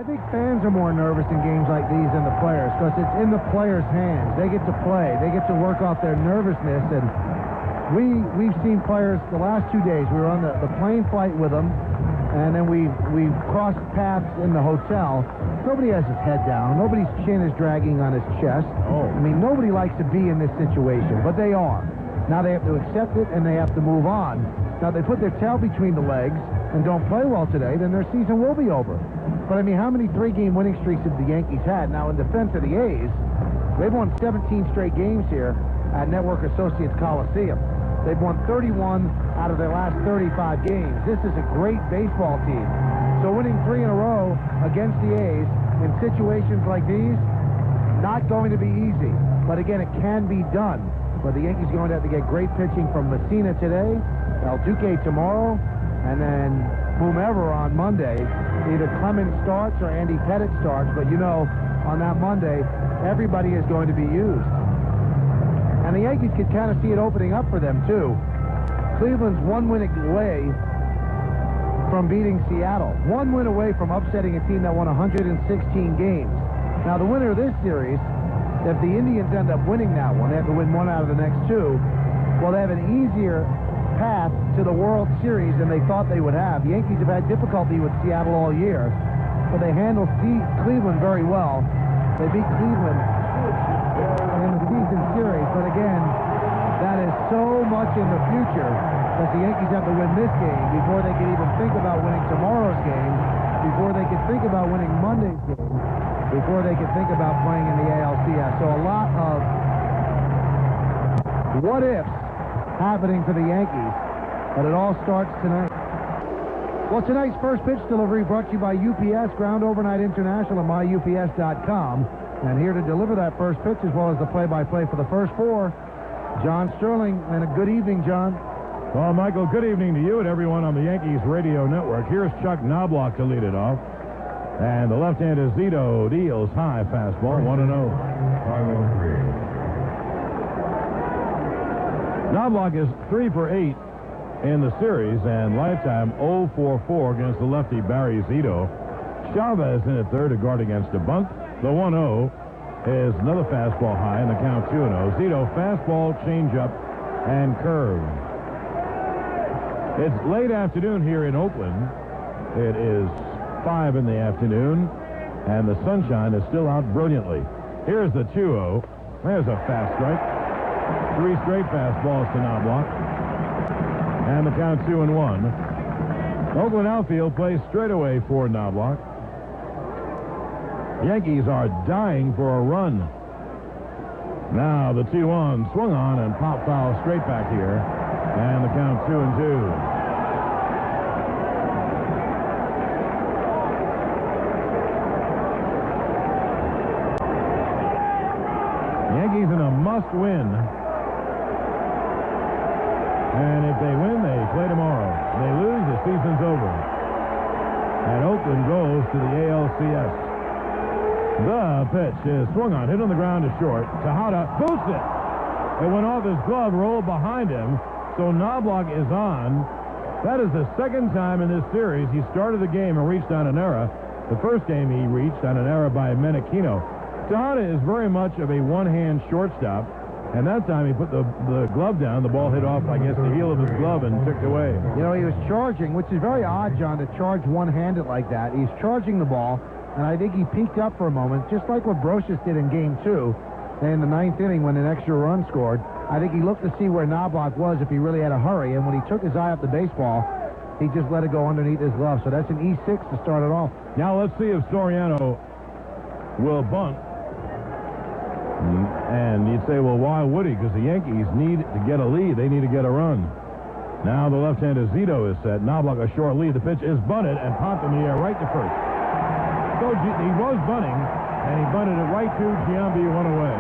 I think fans are more nervous in games like these than the players, because it's in the players' hands. They get to play. They get to work off their nervousness. And we've seen players the last 2 days. We were on the plane flight with them, and then we crossed paths in the hotel. Nobody has his head down. Nobody's chin is dragging on his chest. I mean, nobody likes to be in this situation, but they are. Now they have to accept it, and they have to move on. Now, if they put their tail between the legs and don't play well today, then their season will be over. But, I mean, how many 3-game winning streaks have the Yankees had? Now, in defense of the A's, they've won 17 straight games here at Network Associates Coliseum. They've won 31 out of their last 35 games. This is a great baseball team. So winning 3 in a row against the A's in situations like these, not going to be easy. But, again, it can be done. But the Yankees are going to have to get great pitching from Messina today, El Duque tomorrow, and then whomever on Monday. Either Clemens starts or Andy Pettit starts, but you know, on that Monday, everybody is going to be used. And the Yankees could kind of see it opening up for them, too. Cleveland's 1 win away from beating Seattle. 1 win away from upsetting a team that won 116 games. Now, the winner of this series, if the Indians end up winning that one, they have to win 1 out of the next 2, well, they have an easier path to the World Series than they thought they would have. The Yankees have had difficulty with Seattle all year, but they handled Cleveland very well. They beat Cleveland in the season series, but again, that is so much in the future that the Yankees have to win this game before they can even think about winning tomorrow's game, before they can think about winning Monday's game, before they can think about playing in the ALCS. So a lot of what-ifs happening for the Yankees, but it all starts tonight. Well, tonight's first pitch delivery brought to you by UPS, Ground Overnight International at myups.com. And here to deliver that first pitch as well as the play-by-play for the first 4, John Sterling. And a good evening, John. Well, Michael, good evening to you and everyone on the Yankees radio network. Here's Chuck Knobloch to lead it off. And the left-hander Zito deals high fastball, 1-0. 5-3. Knobloch is 3 for 8 in the series, and lifetime 0 for 4 against the lefty Barry Zito. Chavez in at third to guard against a bunt. The 1-0 is another fastball high, and the count 2-0. Zito fastball, changeup, and curve. It's late afternoon here in Oakland. It is 5 in the afternoon, and the sunshine is still out brilliantly. Here's the 2-0. There's a fast strike. 3 straight fastballs to Knobloch. And the count 2-1. Oakland outfield plays straight away for Knobloch. Yankees are dying for a run. Now the 2-1 swung on and pop foul straight back here. And the count 2-2. Yankees in a must-win. And if they win, they play tomorrow. If they lose, the season's over. And Oakland goes to the ALCS. The pitch is swung on, hit on the ground to short. Tejada boots it. It went off his glove, rolled behind him. So Knobloch is on. That is the second time in this series he started the game and reached on an error. The first game he reached on an error by Menechino. Tejada is very much of a one-hand shortstop. And that time he put the glove down. The ball hit off, I guess, the heel of his glove and ticked away. You know, he was charging, which is very odd, John, to charge one-handed like that. He's charging the ball, and I think he peeked up for a moment, just like what Brocious did in Game 2 in the 9th inning when an extra run scored. I think he looked to see where Knobloch was if he really had a hurry, and when he took his eye off the baseball, he just let it go underneath his glove. So that's an E6 to start it off. Now let's see if Soriano will bunt. And you'd say, well, why would he? Because the Yankees need to get a lead. They need to get a run. Now the left-hander Zito is set. Knobloch a short lead. The pitch is bunted and popped in the air right to first. So he was bunting, and he bunted it right to Giambi, one away.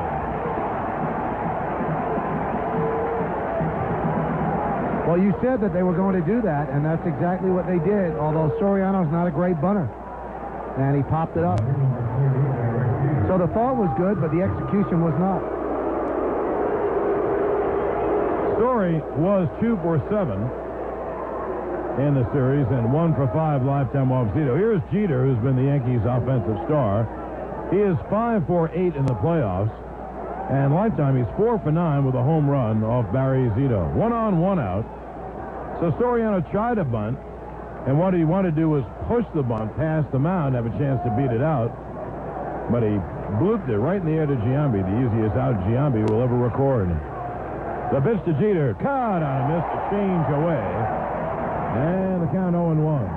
Well, you said that they were going to do that, and that's exactly what they did, although Soriano's not a great bunter. And he popped it up. So the thought was good, but the execution was not. Story was 2 for 7. in the series and 1 for 5 lifetime off Zito. Here's Jeter, who's been the Yankees' offensive star. He is 5 for 8 in the playoffs, and lifetime he's 4 for 9 with a home run off Barry Zito. 1 on, 1 out. So Soriano tried a bunt, and what he wanted to do was push the bunt past the mound, have a chance to beat it out, but he blooped it right in the air to Giambi, the easiest out Giambi will ever record. The pitch to Jeter, caught on a miss to change away, and the count 0-1.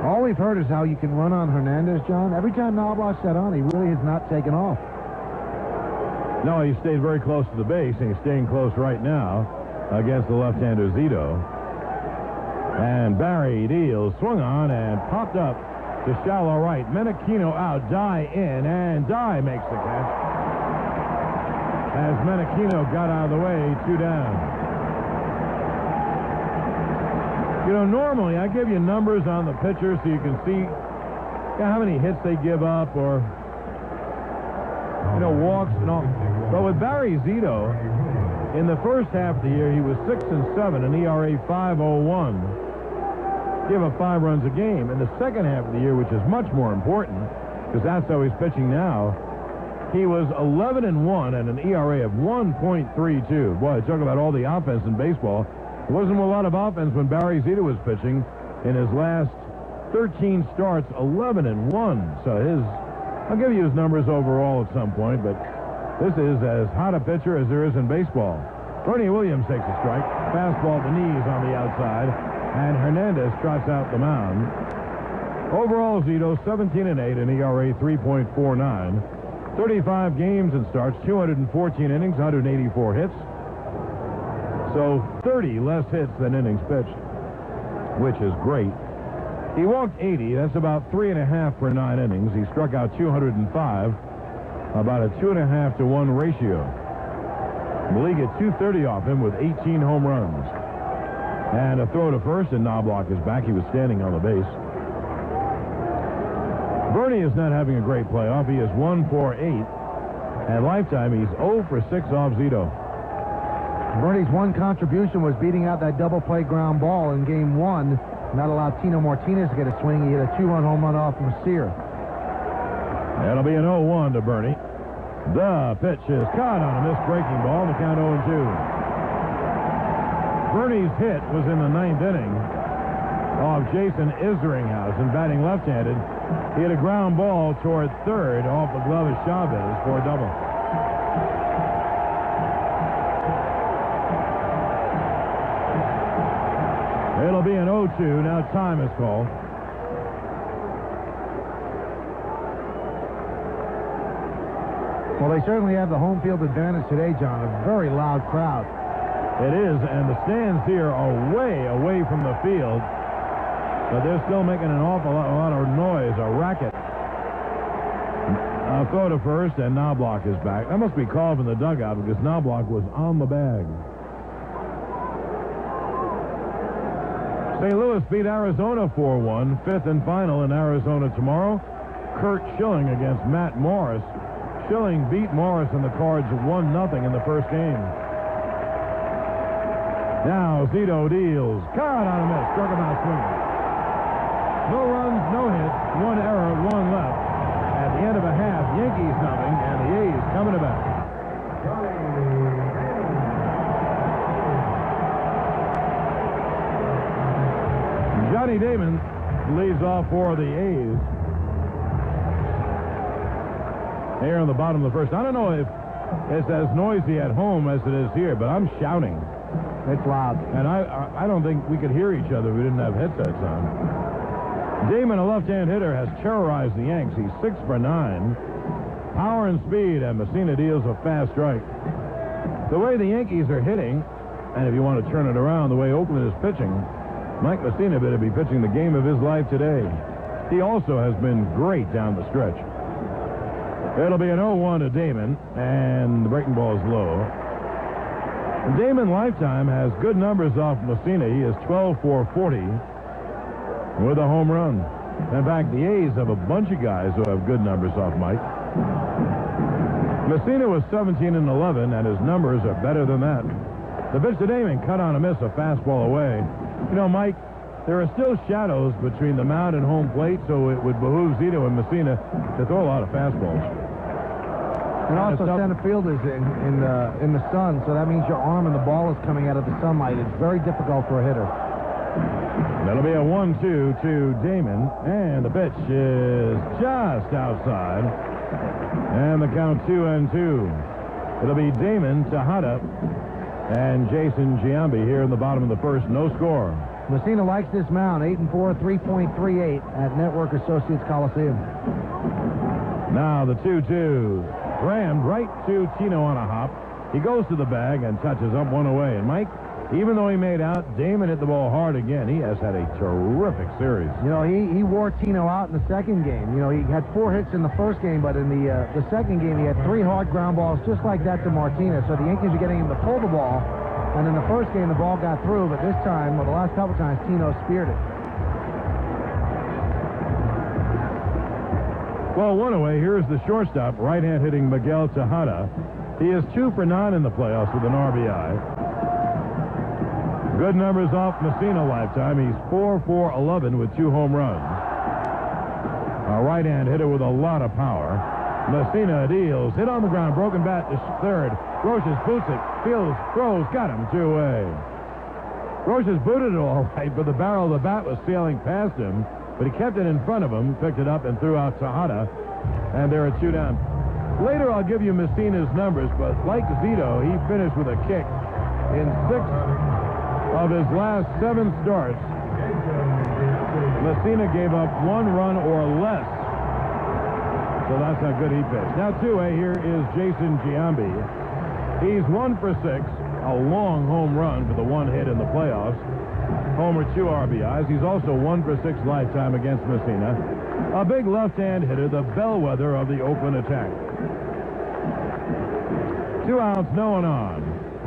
All we've heard is how you can run on Hernandez, John. Every time Knobloch's set on, he really has not taken off. No, he stayed very close to the base, and he's staying close right now against the left-hander Zito. And Barry deals, swung on, and popped up to shallow right. Menachino out, Dye in, and Dye makes the catch. As Menachino got out of the way, 2 down. You know, normally I give you numbers on the pitcher so you can see how many hits they give up or, walks and all. But with Barry Zito, in the first half of the year, he was 6-7, an ERA 5.01. Give up 5 runs a game. In the second half of the year, which is much more important, because that's how he's pitching now, he was 11-1 and an ERA of 1.32. Boy, talk about all the offense in baseball. There wasn't a lot of offense when Barry Zito was pitching. In his last 13 starts, 11-1. So I'll give you his numbers overall at some point, but this is as hot a pitcher as there is in baseball. Bernie Williams takes a strike. Fastball to knees on the outside, and Hernandez trots out the mound. Overall, Zito 17-8, an ERA 3.49. 35 games and starts, 214 innings, 184 hits. So 30 less hits than innings pitched, which is great. He walked 80. That's about 3.5 per 9 innings. He struck out 205, about a 2.5 to 1 ratio. The league at 230 off him with 18 home runs. And a throw to first, and Knobloch is back. He was standing on the base. Bernie is not having a great playoff. He is 1 for 8. At lifetime, he's 0 for 6 off Zito. Bernie's one contribution was beating out that double play ground ball in Game 1. Not allowed Tino Martinez to get a swing. He hit a 2-run home run off Messier. That'll be an 0-1 to Bernie. The pitch is caught on a missed breaking ball. The count 0-2. Bernie's hit was in the 9th inning off Jason Isringhausen, batting left-handed. He hit a ground ball toward third off the glove of Chavez for a double. It'll be an 0-2. Now time is called. Well, they certainly have the home field advantage today, John. A very loud crowd. It is, and the stands here are way away from the field, but they're still making an awful lot of noise, a racket. Throw to first, and Knobloch is back. That must be called from the dugout because Knobloch was on the bag. St. Louis beat Arizona 4-1, 5th and final in Arizona tomorrow. Kurt Schilling against Matt Morris. Schilling beat Morris and the Cards 1-0 in the first game. Now Zito deals. Caught on a miss. Struck him out swinging. No runs, no hits, 1 error, 1 left. At the end of a half, Yankees nothing, and the A's coming to bat. Johnny Damon leads off for the A's. Here on the bottom of the first. I don't know if it's as noisy at home as it is here, but I'm shouting. It's loud. And I don't think we could hear each other if we didn't have headsets on. Damon, a left-hand hitter, has terrorized the Yanks. He's 6 for 9. Power and speed, and Messina deals a fast strike. The way the Yankees are hitting, and if you want to turn it around, the way Oakland is pitching, Mike Messina better be pitching the game of his life today. He also has been great down the stretch. It'll be an 0-1 to Damon, and the breaking ball is low. Damon lifetime has good numbers off Messina. He is 12 for 40 with a home run. In fact, the A's have a bunch of guys who have good numbers off Mike. Messina was 17 and 11, and his numbers are better than that. The pitch to Damon, cut on a miss, a fastball away. You know, Mike, there are still shadows between the mound and home plate, so it would behoove Zito and Messina to throw a lot of fastballs. And also center field is in the sun, so that means your arm and the ball is coming out of the sunlight. It's very difficult for a hitter. That'll be a 1-2 to Damon, and the pitch is just outside. And the count 2-2. It'll be Damon, Tejada, and Jason Giambi here in the bottom of the first. No score. Messina likes this mound. 8-4, 3.38 at Network Associates Coliseum. Now the 2-2. Rammed right to Tino on a hop. He goes to the bag and touches up one away. And Mike, even though he made out, Damon hit the ball hard again. He has had a terrific series. You know, he wore Tino out in the second game. You know, he had 4 hits in the first game, but in the second game, he had 3 hard ground balls just like that to Martinez. So the Yankees are getting him to pull the ball. And in the first game, the ball got through, but this time, or the last couple times, Tino speared it. Well, one away. Here's the shortstop, right-hand hitting Miguel Tejada. He is 2 for 9 in the playoffs with an RBI. Good numbers off Messina lifetime. He's 4 for 11 with 2 home runs. A right-hand hitter with a lot of power. Messina deals. Hit on the ground. Broken bat to third. Roches boots it. Fields, throws, got him 2 away. Roches booted it all right, but the barrel of the bat was sailing past him. But he kept it in front of him, picked it up, and threw out Tejada. And there are 2 down. Later, I'll give you Messina's numbers, but like Zito, he finished with a kick in 6 of his last 7 starts. Messina gave up 1 run or less. So that's how good he pitched. Now, 2A, here is Jason Giambi. He's 1 for 6, a long home run for the 1 hit in the playoffs. Homer, 2 RBIs. He's also 1 for 6 lifetime against Messina. A big left-hand hitter, the bellwether of the Oakland attack. 2 outs, no one on.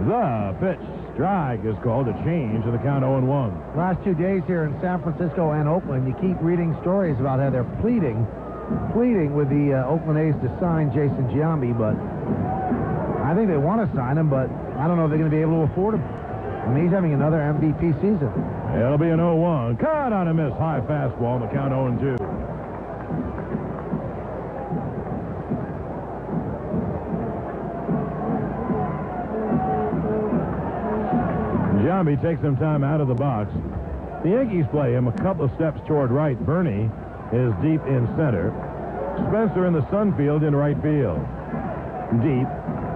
The pitch. Strike is called, a change to the count 0-1. Last 2 days here in San Francisco and Oakland, you keep reading stories about how they're pleading with the Oakland A's to sign Jason Giambi, but I think they want to sign him, but I don't know if they're going to be able to afford him. I mean, he's having another MVP season. It'll be an 0-1. Caught on a miss. High fastball on the count 0-2. Giambi takes some time out of the box. The Yankees play him a couple of steps toward right. Bernie is deep in center. Spencer in the sun field in right field. Deep.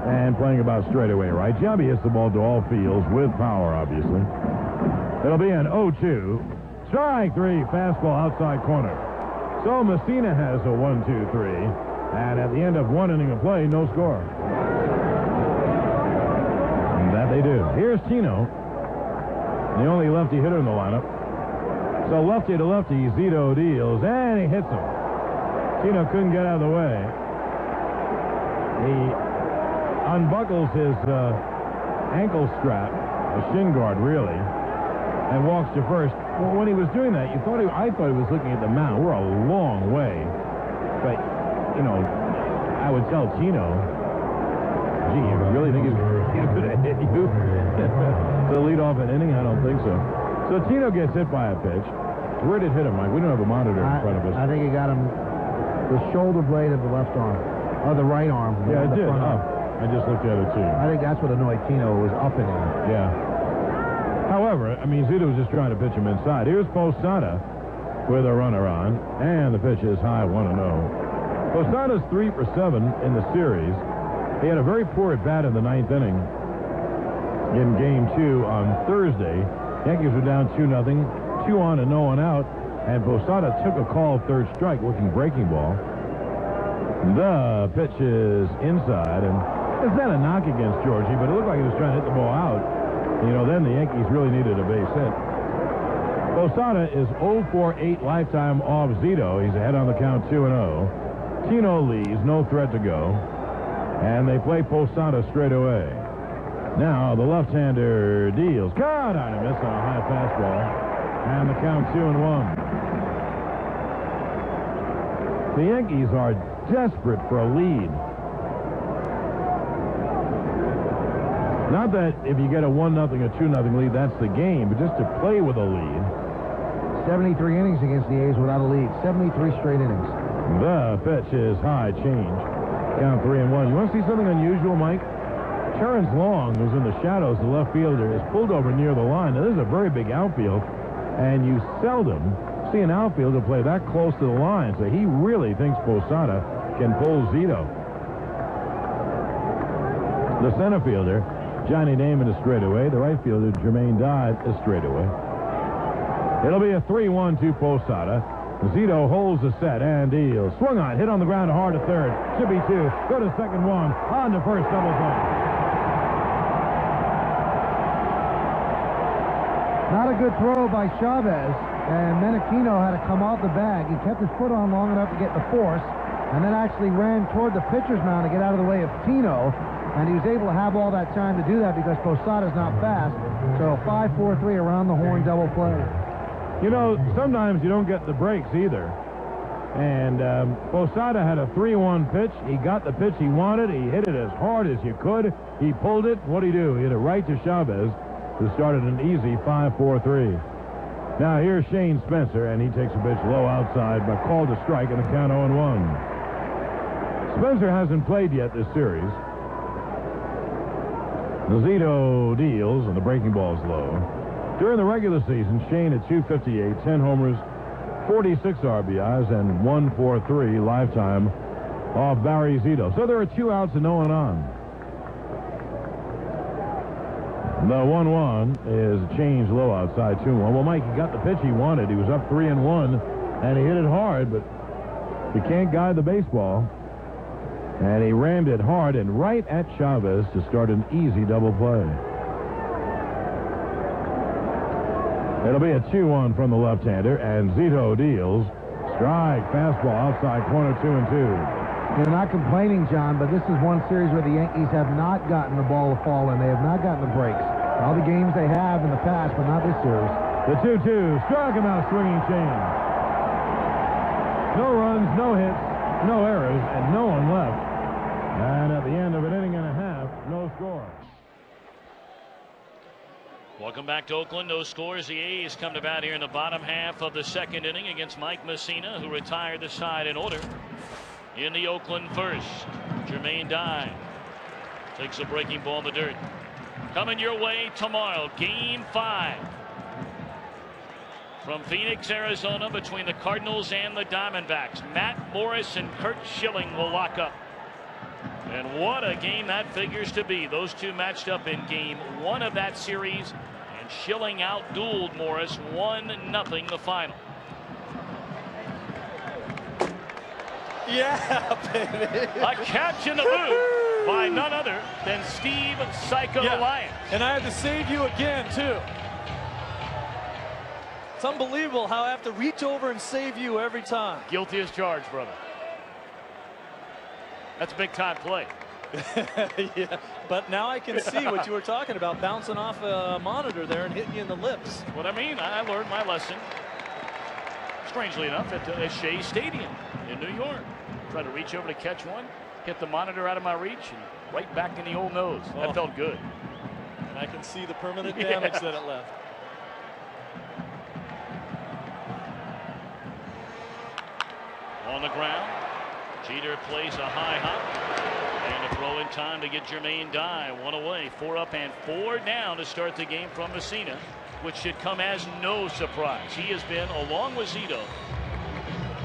And playing about straightaway right. Giambi hits the ball to all fields with power, obviously. It'll be an 0-2. Strike 3. Fastball outside corner. So Messina has a 1-2-3. And at the end of 1 inning of play, no score. And that they do. Here's Tino, the only lefty hitter in the lineup. So lefty to lefty, Zito deals, and he hits him. Tino couldn't get out of the way. He unbuckles his ankle strap, a shin guard really, and walks to first. Well, when he was doing that, I thought he was looking at the mound. We're a long way, but you know, I would tell Tino, gee, you really think he's going to hit you to lead off an inning? I don't think so. So Tino gets hit by a pitch. Where did it hit him, Mike? We don't have a monitor in front of us. I think he got him the shoulder blade of the left arm, or the right arm. Yeah, it did. I just looked at it too. I think that's what annoyed Tino, was up and in. Yeah. However, I mean, Zito was just trying to pitch him inside. Here's Posada with a runner on, and the pitch is high, 1-0. Posada's 3 for 7 in the series. He had a very poor at bat in the 9th inning in Game 2 on Thursday. Yankees were down 2-0, 2 on and no one out, and Posada took a call, 3rd strike, looking breaking ball. The pitch is inside, and it's not a knock against Georgie, but it looked like he was trying to hit the ball out. You know, then the Yankees really needed a base hit. Posada is 0 for 8 lifetime off Zito. He's ahead on the count 2-0. Tino leads, no threat to go. And they play Posada straight away. Now the left-hander deals. God, on a miss on a high fastball. And the count 2-1. The Yankees are desperate for a lead. Not that if you get a 1-0 or 2-0 lead, that's the game, but just to play with a lead. 73 innings against the A's without a lead. 73 straight innings. The pitch is high, change. Count 3-1. You want to see something unusual, Mike? Terrence Long, who's in the shadows, the left fielder, is pulled over near the line. Now, this is a very big outfield, and you seldom see an outfielder play that close to the line. So he really thinks Posada can pull Zito. The center fielder, Johnny Damon, is straightaway. The right fielder, Jermaine Dodd, is straightaway. It'll be a 3-1 to Posada. Zito holds the set and deals. Swung on, hit on the ground hard to third. Should be 2. Go to second 1. On to first, double play. Not a good throw by Chavez, and Menachino had to come off the bag. He kept his foot on long enough to get the force, and then actually ran toward the pitcher's mound to get out of the way of Tino, and he was able to have all that time to do that because Posada's not fast. So 5-4-3 around the horn double play. You know, sometimes you don't get the breaks either. And Posada had a 3-1 pitch. He got the pitch he wanted. He hit it as hard as you could. He pulled it. What did he do? He hit it right to Chavez, who started an easy 5-4-3. Now here's Shane Spencer, and he takes a pitch low outside, but called a strike and a count 0-1. Spencer hasn't played yet this series. Zito deals, and the breaking ball's low. During the regular season, Shane at 258, 10 homers, 46 RBIs, and 143 lifetime off Barry Zito. So there are 2 outs and no one on. The 1-1 is changed low outside 2-1. Well, Mike, he got the pitch he wanted. He was up 3-1, and he hit it hard, but you can't guide the baseball. And he rammed it hard and right at Chavez to start an easy double play. It'll be a 2-1 from the left-hander, and Zito deals. Strike, fastball outside corner, 2-2. They're not complaining, John, but this is one series where the Yankees have not gotten the ball to fall in. They have not gotten the breaks. All the games they have in the past, but not this series. The 2-2, struck him out swinging change. No runs, no hits, no errors, and no one left. And at the end of an inning and a half, no score. Welcome back to Oakland. No scores. The A's come to bat here in the bottom half of the second inning against Mike Messina, who retired the side in order. In the Oakland first, Jermaine Dodd takes a breaking ball in the dirt. Coming your way tomorrow, Game 5 from Phoenix, Arizona, between the Cardinals and the Diamondbacks. Matt Morris and Curt Schilling will lock up. And what a game that figures to be. Those two matched up in Game 1 of that series, and Schilling outdueled Morris 1-0 the final. Yeah, baby. A catch in the boot by none other than Steve Psycho Lyons. And I had to save you again, too. It's unbelievable how I have to reach over and save you every time. Guilty as charged, brother. That's a big-time play. Yeah, but now I can see what you were talking about, bouncing off a monitor there and hitting you in the lips. What I mean, I learned my lesson, strangely enough, at Shea Stadium in New York. Tried to reach over to catch one, hit the monitor out of my reach, and right back in the old nose. That felt good. And I can see the permanent damage that it left. On the ground, Jeter plays a high hop, and a throw in time to get Jermaine Dodd. 1 away, 4 up and 4 down to start the game from Messina, which should come as no surprise. He has been, along with Zito,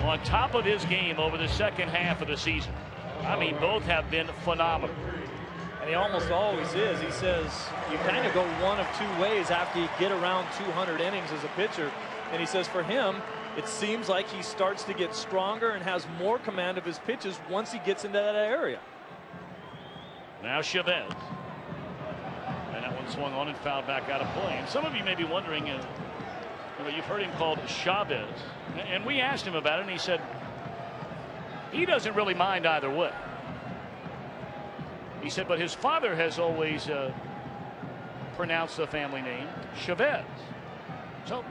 on top of his game over the second half of the season. I mean, both have been phenomenal. And he almost always is. He says you kind of go one of 2 ways after you get around 200 innings as a pitcher. And he says for him, it seems like he starts to get stronger and has more command of his pitches once he gets into that area. Now Chavez. And that one swung on and fouled back out of play. And some of you may be wondering, you've heard him called Chavez. And we asked him about it, and he said he doesn't really mind either way. He said, but his father has always pronounced the family name Chavez. So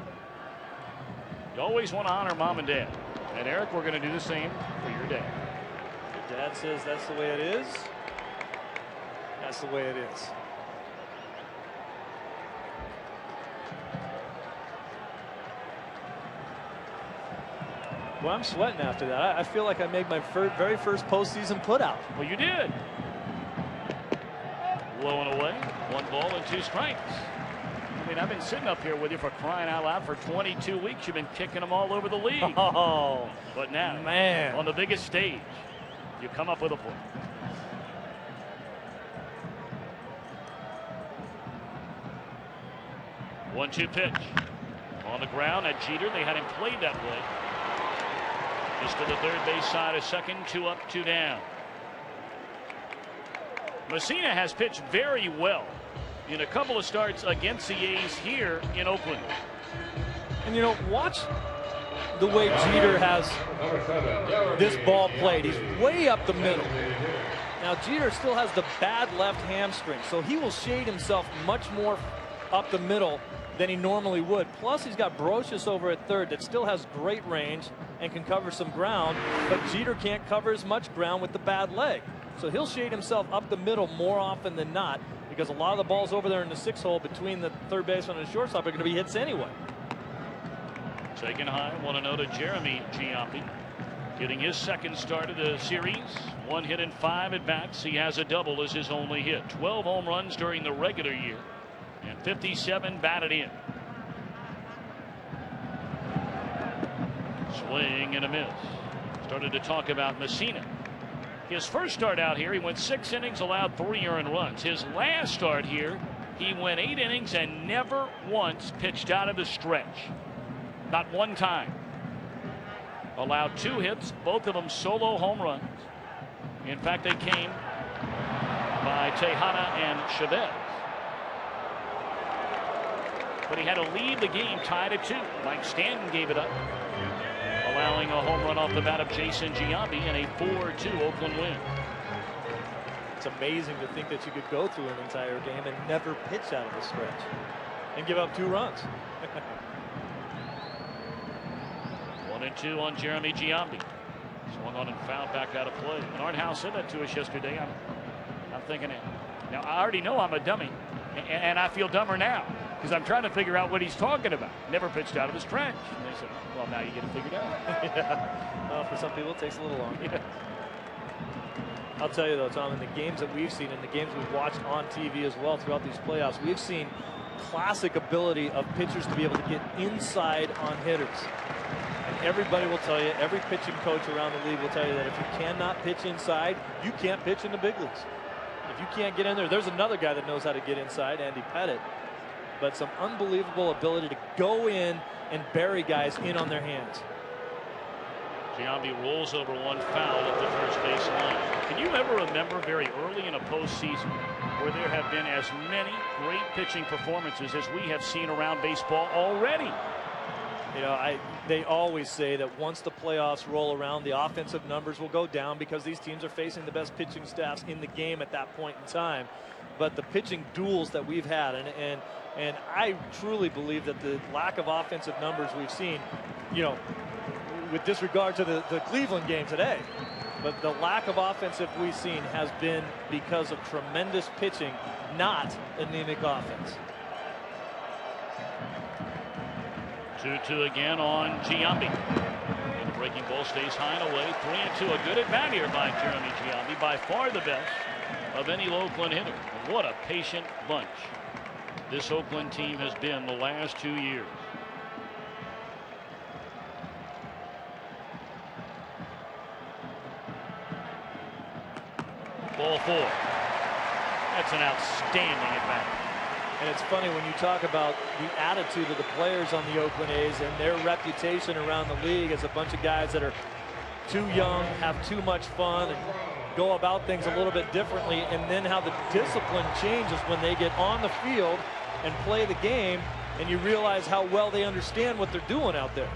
you always want to honor mom and dad. And Eric, we're going to do the same for your dad. Your dad says that's the way it is. That's the way it is. Well, I'm sweating after that. I feel like I made my very first postseason putout. Well, you did. Low and away. 1 ball and 2 strikes. I mean, I've been sitting up here with you for crying out loud for 22 weeks. You've been kicking them all over the league. Oh, but now, man, on the biggest stage, you come up with a point. One-two pitch. On the ground at Jeter. They had him played that way. Just to the third base side of second. 2 up, 2 down. Messina has pitched very well in a couple of starts against the A's here in Oakland. And you know, watch the way Jeter has this ball played. He's way up the middle. Now Jeter still has the bad left hamstring, so he will shade himself much more up the middle than he normally would. Plus, he's got Brocious over at third that still has great range and can cover some ground, but Jeter can't cover as much ground with the bad leg. So he'll shade himself up the middle more often than not, because a lot of the balls over there in the 6 hole between the third baseman and the shortstop are going to be hits anyway. Taken high, 1-0 to Jeremy Giambi, getting his second start of the series. 1 hit in 5 at bats. He has a double as his only hit. 12 home runs during the regular year, and 57 batted in. Swing and a miss. Started to talk about Messina. His first start out here, he went 6 innings, allowed 3 earned runs. His last start here, he went 8 innings and never once pitched out of the stretch. Not one time. Allowed 2 hits, both of them solo home runs. In fact, they came by Tejada and Chavez. But he had to leave the game tied at 2. Mike Stanton gave it up, allowing a home run off the bat of Jason Giambi in a 4-2 Oakland win. It's amazing to think that you could go through an entire game and never pitch out of the stretch and give up 2 runs. 1-2 on Jeremy Giambi. Swung on and fouled back out of play. And Arnhouse said that to us yesterday. I'm thinking, now I already know I'm a dummy, and I feel dumber now, because I'm trying to figure out what he's talking about. Never pitched out of the stretch. And they said, well, now you get it figured out. Yeah. Well, for some people, it takes a little longer. Yeah. I'll tell you, though, Tom, in the games that we've seen, in the games we've watched on TV as well throughout these playoffs, we've seen classic ability of pitchers to be able to get inside on hitters. And everybody will tell you, every pitching coach around the league will tell you that if you cannot pitch inside, you can't pitch in the big leagues. If you can't get in there, there's another guy that knows how to get inside, Andy Pettitte. But some unbelievable ability to go in and bury guys in on their hands. Giambi rolls over one foul at the first base line. Can you ever remember very early in a postseason where there have been as many great pitching performances as we have seen around baseball already? You know, they always say that once the playoffs roll around, the offensive numbers will go down because these teams are facing the best pitching staffs in the game at that point in time. But the pitching duels that we've had, and I truly believe that the lack of offensive numbers we've seen, you know, with disregard to the Cleveland game today, but the lack of offensive we've seen has been because of tremendous pitching, not anemic offense. 2-2 again on Giambi. And the breaking ball stays high and away. 3-2. A good at bat here by Jeremy Giambi. By far the best of any Oakland hitter. And what a patient bunch this Oakland team has been the last 2 years. Ball 4. That's an outstanding at bat. And it's funny when you talk about the attitude of the players on the Oakland A's and their reputation around the league as a bunch of guys that are too young, have too much fun, and go about things a little bit differently, and then how the discipline changes when they get on the field and play the game, and you realize how well they understand what they're doing out there.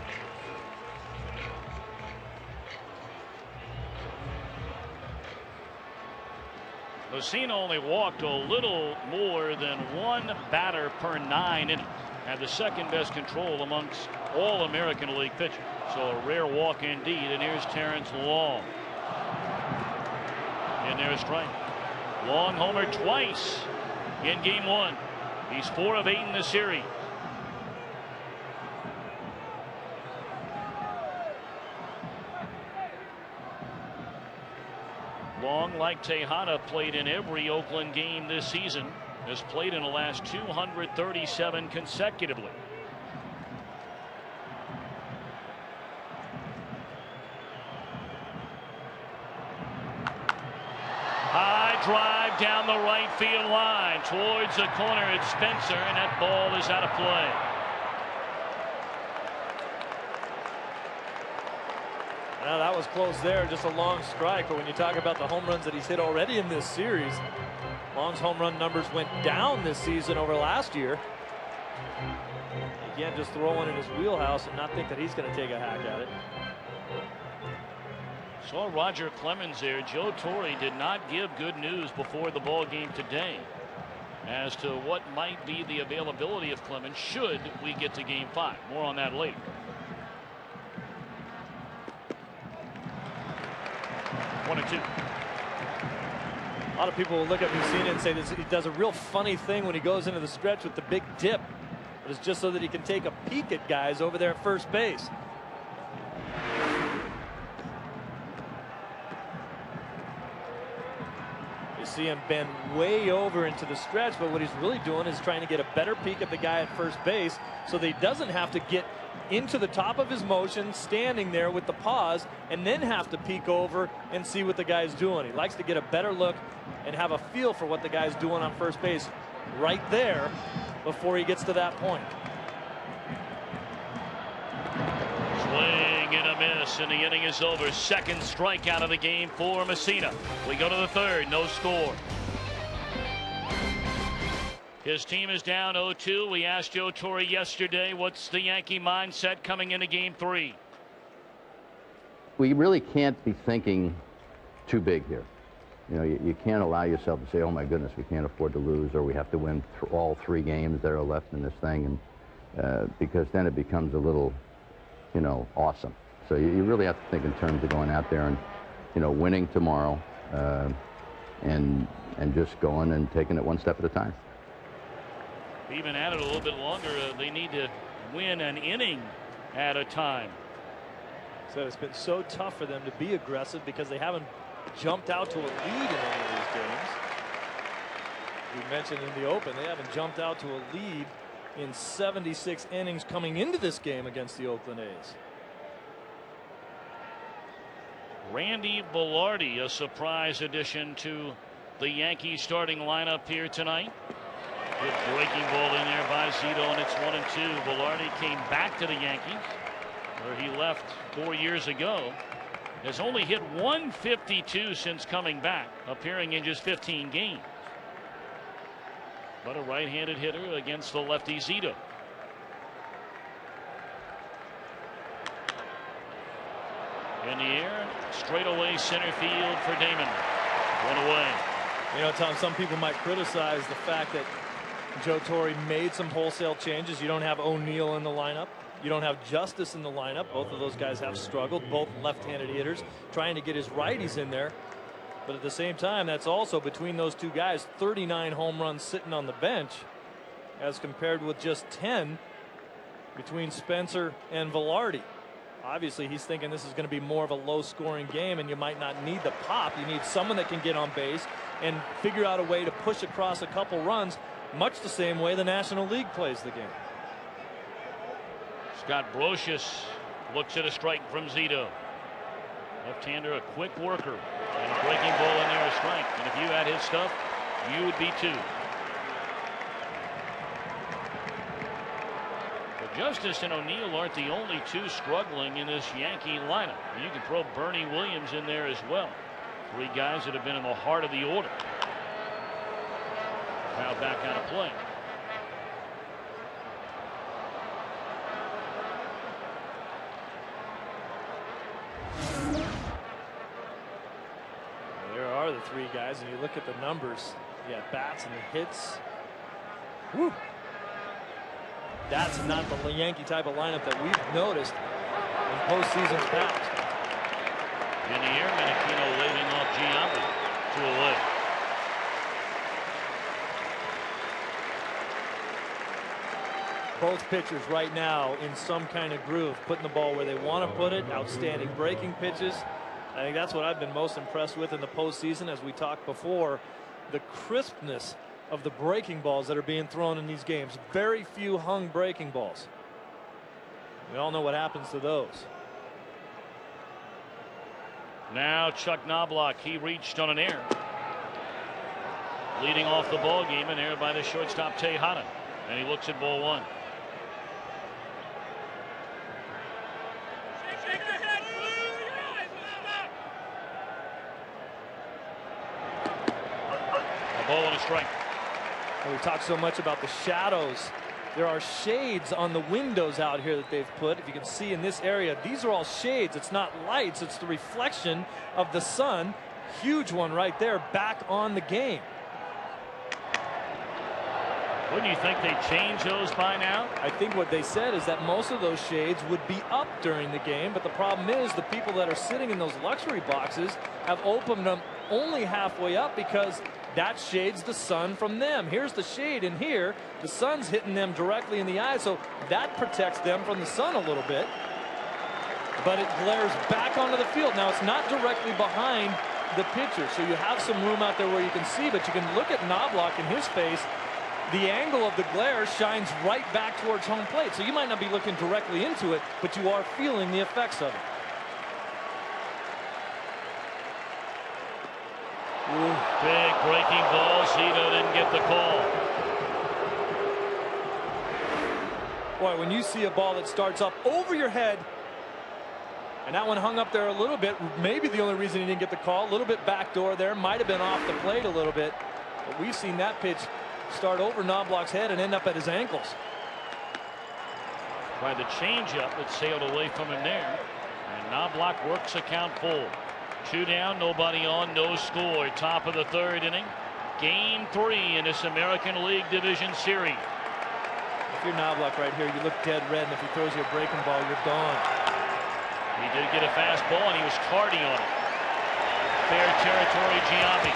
Messina only walked a little more than 1 batter per 9 innings. Had the second best control amongst all American League pitchers. So a rare walk indeed. And here's Terrence Long. In there a strike. Long homer twice in game 1. He's 4 of 8 in the series. Long, like Tejada, played in every Oakland game this season. Has played in the last 237 consecutively. High drive down the right field line towards the corner. It's Spencer, and that ball is out of play. Now that was close there, just a long strike. But when you talk about the home runs that he's hit already in this series, Long's home run numbers went down this season over last year. You can't just throw one in his wheelhouse and not think that he's going to take a hack at it. Saw Roger Clemens there. Joe Torre did not give good news before the ball game today as to what might be the availability of Clemens should we get to Game 5. More on that later. 1-2. A lot of people will look at Mussina and say this, he does a real funny thing when he goes into the stretch with the big dip. But it's just so that he can take a peek at guys over there at first base. You see him bend way over into the stretch, but what he's really doing is trying to get a better peek at the guy at first base so that he doesn't have to get into the top of his motion, standing there with the pause, and then have to peek over and see what the guy's doing. He likes to get a better look and have a feel for what the guy's doing on first base right there before he gets to that point. Swing and a miss, and the inning is over. Second strikeout of the game for Mussina. We go to the third, no score. His team is down 0-2. We asked Joe Torre yesterday, what's the Yankee mindset coming into Game 3? We really can't be thinking too big here. You know, you can't allow yourself to say, oh my goodness, we can't afford to lose, or we have to win all 3 games that are left in this thing, and because then it becomes a little, you know, awesome. So you really have to think in terms of going out there and, you know, winning tomorrow, and just going and taking it one step at a time. Even at it a little bit longer, they need to win an inning at a time. So it's been so tough for them to be aggressive because they haven't jumped out to a lead in any of these games. We mentioned in the open, they haven't jumped out to a lead in 76 innings coming into this game against the Oakland A's. Randy Velarde, a surprise addition to the Yankees starting lineup here tonight. Good breaking ball in there by Zito, and it's 1-2. Velarde came back to the Yankees, where he left 4 years ago. Has only hit 152 since coming back, appearing in just 15 games. But a right-handed hitter against the lefty Zito. In the air, straightaway center field for Damon. One away. You know, Tom, some people might criticize the fact that Joe Torre made some wholesale changes. You don't have O'Neill in the lineup. You don't have Justice in the lineup. Both of those guys have struggled, both left-handed hitters, trying to get his righties in there. But at the same time, that's also between those two guys, 39 home runs sitting on the bench, as compared with just 10 between Spencer and Velarde. Obviously, he's thinking this is going to be more of a low-scoring game, and you might not need the pop. You need someone that can get on base and figure out a way to push across a couple runs, much the same way the National League plays the game. Scott Brocious looks at a strike from Zito. Left-hander, a quick worker, and a breaking ball in there, a strike. And if you had his stuff, you would be too. But Justice and O'Neill aren't the only two struggling in this Yankee lineup. You can throw Bernie Williams in there as well. 3 guys that have been in the heart of the order. Now back out of play. There are the 3 guys, and you look at the numbers. You got bats and the hits. Woo. That's not the Yankee type of lineup that we've noticed in postseasons past. In the air, Menachino leading off Giambi. 2 away. Both pitchers right now in some kind of groove, putting the ball where they want to put it. Outstanding breaking pitches. I think that's what I've been most impressed with in the postseason, as we talked before, the crispness of the breaking balls that are being thrown in these games. Very few hung breaking balls. We all know what happens to those. Now Chuck Knobloch, he reached on an error. Leading off the ball game, an error by the shortstop Tejada, and he looks at ball one. A ball and a strike. We talk so much about the shadows. There are shades on the windows out here that they've put. If you can see in this area, these are all shades. It's not lights, it's the reflection of the sun. Huge one right there, back on the game. Wouldn't you think they'd change those by now? I think what they said is that most of those shades would be up during the game, but the problem is the people that are sitting in those luxury boxes have opened them only halfway up because that shades the sun from them. Here's the shade in here. The sun's hitting them directly in the eye, so that protects them from the sun a little bit. But it glares back onto the field. Now, it's not directly behind the pitcher, so you have some room out there where you can see, but you can look at Knobloch in his face. The angle of the glare shines right back towards home plate, so you might not be looking directly into it, but you are feeling the effects of it. Ooh, big breaking ball. Zito didn't get the call. Boy, when you see a ball that starts up over your head, and that one hung up there a little bit, maybe the only reason he didn't get the call, a little bit backdoor there, might have been off the plate a little bit, but we've seen that pitch start over Knobloch's head and end up at his ankles. By the changeup that sailed away from him there, and Knobloch works a count full. 2 down, nobody on, no score. Top of the third inning. Game 3 in this American League Division Series. If you're Knobloch right here, you look dead red, and if he throws you a breaking ball, you're gone. He did get a fastball, and he was tardy on it. Fair territory, Giambi.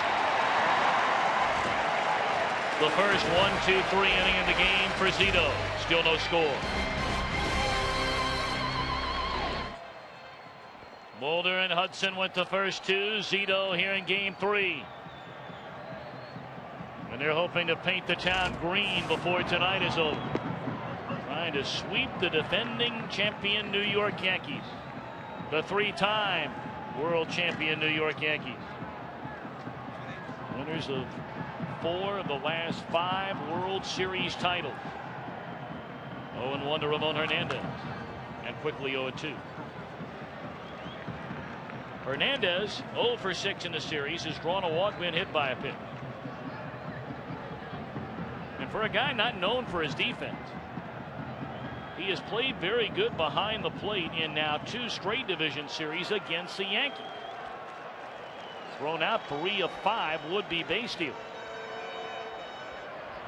The first 1-2-3 inning in the game for Zito. Still no score. Mulder and Hudson went the first 2. Zito here in game 3. And they're hoping to paint the town green before tonight is over. Trying to sweep the defending champion New York Yankees. The 3-time world champion New York Yankees. Winners of 4 of the last 5 World Series titles. 0-1 to Ramon Hernandez. And quickly 0-2. Hernandez, 0 for 6 in the series, has drawn a walk, been hit by a pitch. And for a guy not known for his defense, he has played very good behind the plate in now 2 straight division series against the Yankees. Thrown out 3 of 5 would-be base stealers.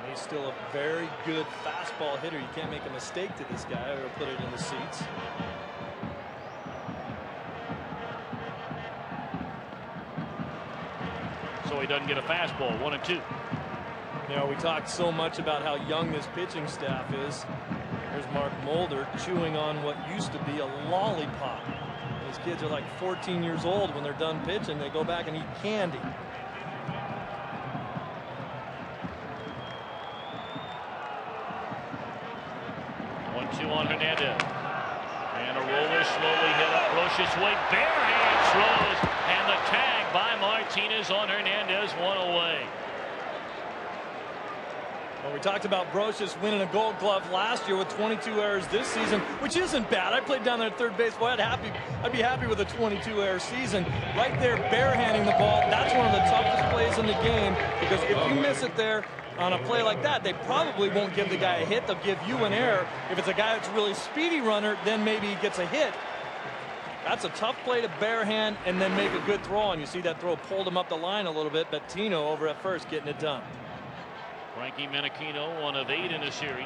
He's still a very good fastball hitter. You can't make a mistake to this guy or put it in the seats. So he doesn't get a fastball. 1-2. You know, we talked so much about how young this pitching staff is. There's Mark Mulder chewing on what used to be a lollipop. These kids are like 14 years old when they're done pitching. They go back and eat candy. 1-2 on Hernandez. And a roller slowly hit up Broch's way. Bare hand throws. And the tag by Martinez on Hernandez. 1 away. Well, we talked about Brochus winning a Gold Glove last year with 22 errors this season, which isn't bad. I played down there at third base. Boy, I'd be happy with a 22-error season. Right there, barehanding the ball. That's one of the toughest plays in the game, because if you miss it there on a play like that, they probably won't give the guy a hit. They'll give you an error. If it's a guy that's a really speedy runner, then maybe he gets a hit. That's a tough play to barehand and then make a good throw. And you see that throw pulled him up the line a little bit. But Tino over at first getting it done. Frankie Menechino, 1 of 8 in the series.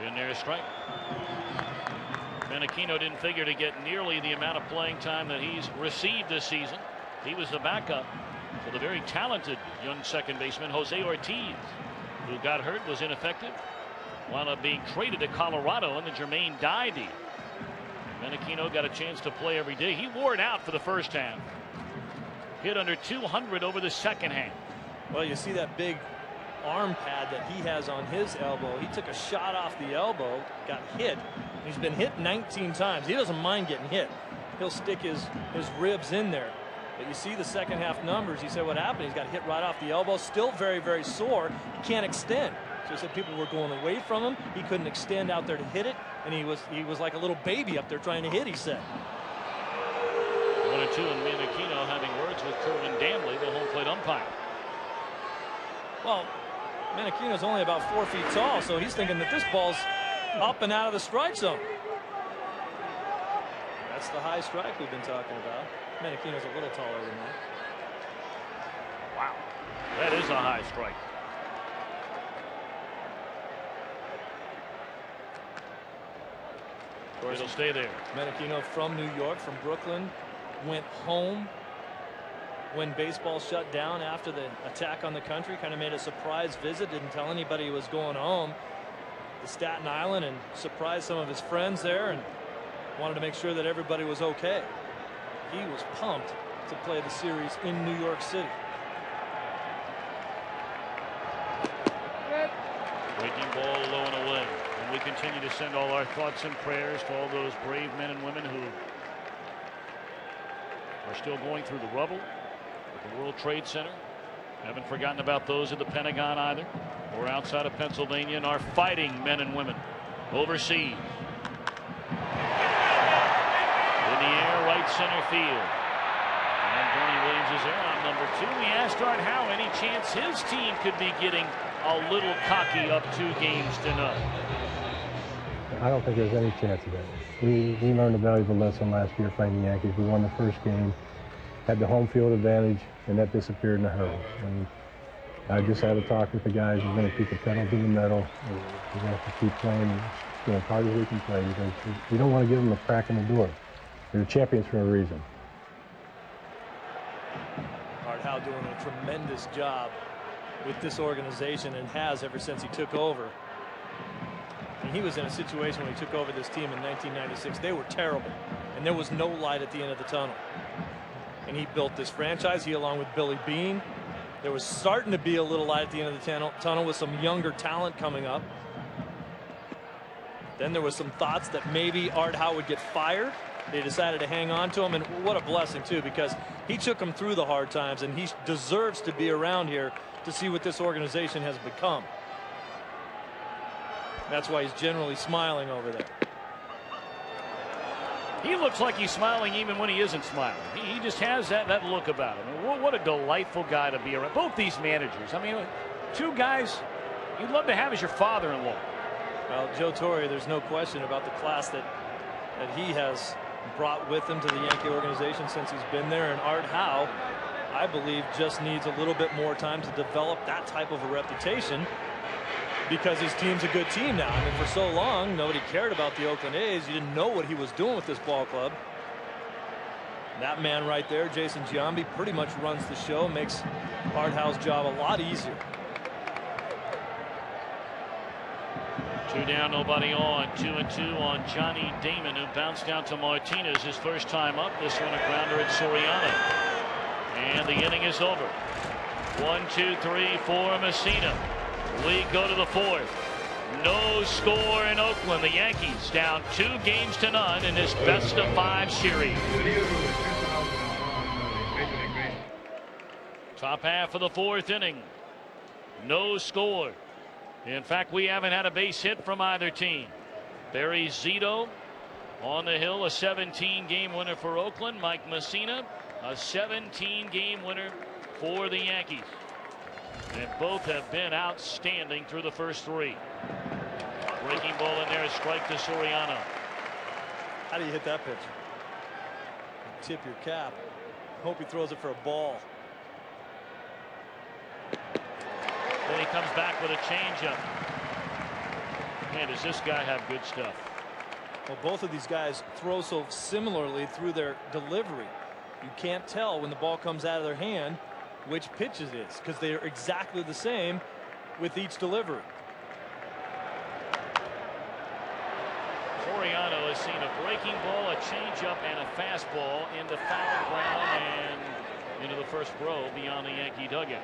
In there, a strike. Menechino didn't figure to get nearly the amount of playing time that he's received this season. He was the backup for the very talented young second baseman Jose Ortiz, who got hurt, was ineffective, wound up being traded to Colorado in the Jermaine Dye deal. Menachino got a chance to play every day. He wore it out for the first half. Hit under 200 over the second half. Well, you see that big arm pad that he has on his elbow. He took a shot off the elbow, got hit. He's been hit 19 times. He doesn't mind getting hit. He'll stick his ribs in there. But you see the second half numbers. He said what happened, he's got hit right off the elbow. Still very, very sore. He can't extend. So he said people were going away from him. He couldn't extend out there to hit it. And he was like a little baby up there trying to hit, he said. 1-2, and Menachino having words with Kerwin Danley, the home plate umpire. Well, Menachino's only about 4 feet tall, so he's thinking that this ball's up and out of the strike zone. That's the high strike we've been talking about. Menachino's a little taller than that. Wow, that is a high strike. Of course, it'll stay there. Menachino from New York, from Brooklyn, went home when baseball shut down after the attack on the country. Kind of made a surprise visit, didn't tell anybody he was going home to Staten Island, and surprised some of his friends there, and wanted to make sure that everybody was okay. He was pumped to play the series in New York City. Breaking ball low and away. And we continue to send all our thoughts and prayers to all those brave men and women who are still going through the rubble at the World Trade Center. Haven't forgotten about those at the Pentagon either, or outside of Pennsylvania, and our fighting men and women overseas. In the air, right center field. And Bernie Williams is there on number 2. We asked Art Howe any chance his team could be getting a little cocky up 2 games to none. I don't think there's any chance of that. We learned a valuable lesson last year playing the Yankees. We won the first game, had the home field advantage, and that disappeared in a hurry. And I just had a talk with the guys. We're going to keep the pedal to the metal. We're going to have to keep playing as hard as we can play, because we don't want to give them a crack in the door. They're champions for a reason. Art Howe doing a tremendous job with this organization, and has ever since he took over. And he was in a situation when he took over this team in 1996. They were terrible, and there was no light at the end of the tunnel. And he built this franchise, he along with Billy Beane. There was starting to be a little light at the end of the tunnel with some younger talent coming up. Then there was some thoughts that maybe Art Howe would get fired. They decided to hang on to him, and what a blessing too, because he took them through the hard times, and he deserves to be around here to see what this organization has become. That's why he's generally smiling over there. He looks like he's smiling even when he isn't smiling. He just has that look about him. What a delightful guy to be around. Both these managers. I mean, 2 guys you'd love to have as your father-in-law. Well, Joe Torre, there's no question about the class that he has brought with him to the Yankee organization since he's been there. And Art Howe, I believe, just needs a little bit more time to develop that type of a reputation, because his team's a good team now. I mean, for so long, nobody cared about the Oakland A's. You didn't know what he was doing with this ball club. That man right there, Jason Giambi, pretty much runs the show, makes Art Howe's job a lot easier. 2 down, nobody on. 2-2 on Johnny Damon, who bounced out to Martinez his first time up. This one a grounder at Soriano. And the inning is over. 1, 2, 3 for Messina. We go to the 4th. No score in Oakland. The Yankees down 2 games to none in this best-of-5 series. Top half of the 4th inning. No score. In fact, we haven't had a base hit from either team. Barry Zito on the hill, a 17-game winner for Oakland. Mike Messina, a 17-game winner for the Yankees. And both have been outstanding through the first 3. Breaking ball in there, a strike to Soriano. How do you hit that pitch? Tip your cap. Hope he throws it for a ball. Then he comes back with a changeup. Man, does this guy have good stuff. Well, both of these guys throw so similarly through their delivery. You can't tell when the ball comes out of their hand which pitch it is, because they are exactly the same with each delivery. Soriano is seen a breaking ball, a changeup, and a fastball into foul ground and into the first row beyond the Yankee dugout.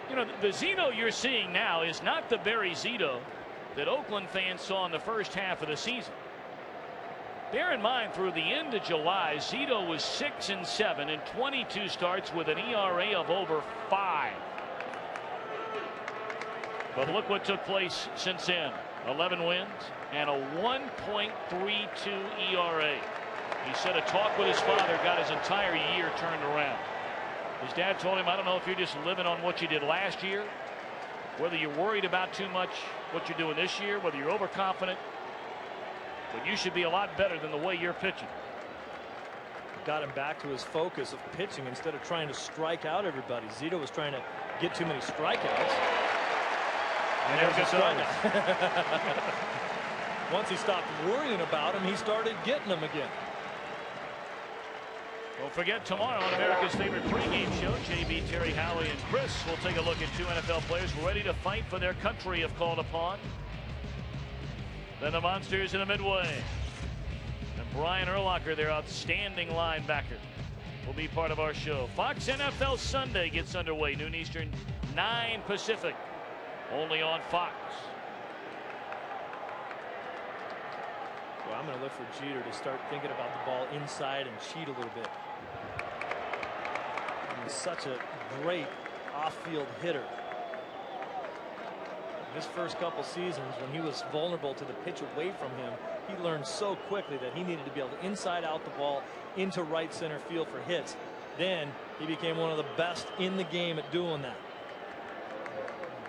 You know, the Zito you're seeing now is not the Barry Zito that Oakland fans saw in the first half of the season. Bear in mind, through the end of July, Zito was 6-7 in 22 starts with an ERA of over 5. But look what took place since then. 11 wins and a 1.32 ERA. He said a talk with his father got his entire year turned around. His dad told him, I don't know if you're just living on what you did last year, whether you're worried about too much what you're doing this year, whether you're overconfident, but you should be a lot better than the way you're pitching. Got him back to his focus of pitching instead of trying to strike out everybody. Zito was trying to get too many strikeouts. And there's a strikeout. Once he stopped worrying about him, he started getting them again. Don't forget, tomorrow on America's favorite pregame show, JB, Terry, Howie, and Chris will take a look at 2 NFL players ready to fight for their country if called upon. Then the Monsters in the Midway. And Brian Urlacher, their outstanding linebacker, will be part of our show. Fox NFL Sunday gets underway, noon Eastern, 9 Pacific, only on Fox. Well, I'm going to look for Jeter to start thinking about the ball inside and cheat a little bit. He's such a great off-field hitter. His first couple seasons, when he was vulnerable to the pitch away from him, he learned so quickly that he needed to be able to inside out the ball into right center field for hits. Then he became one of the best in the game at doing that.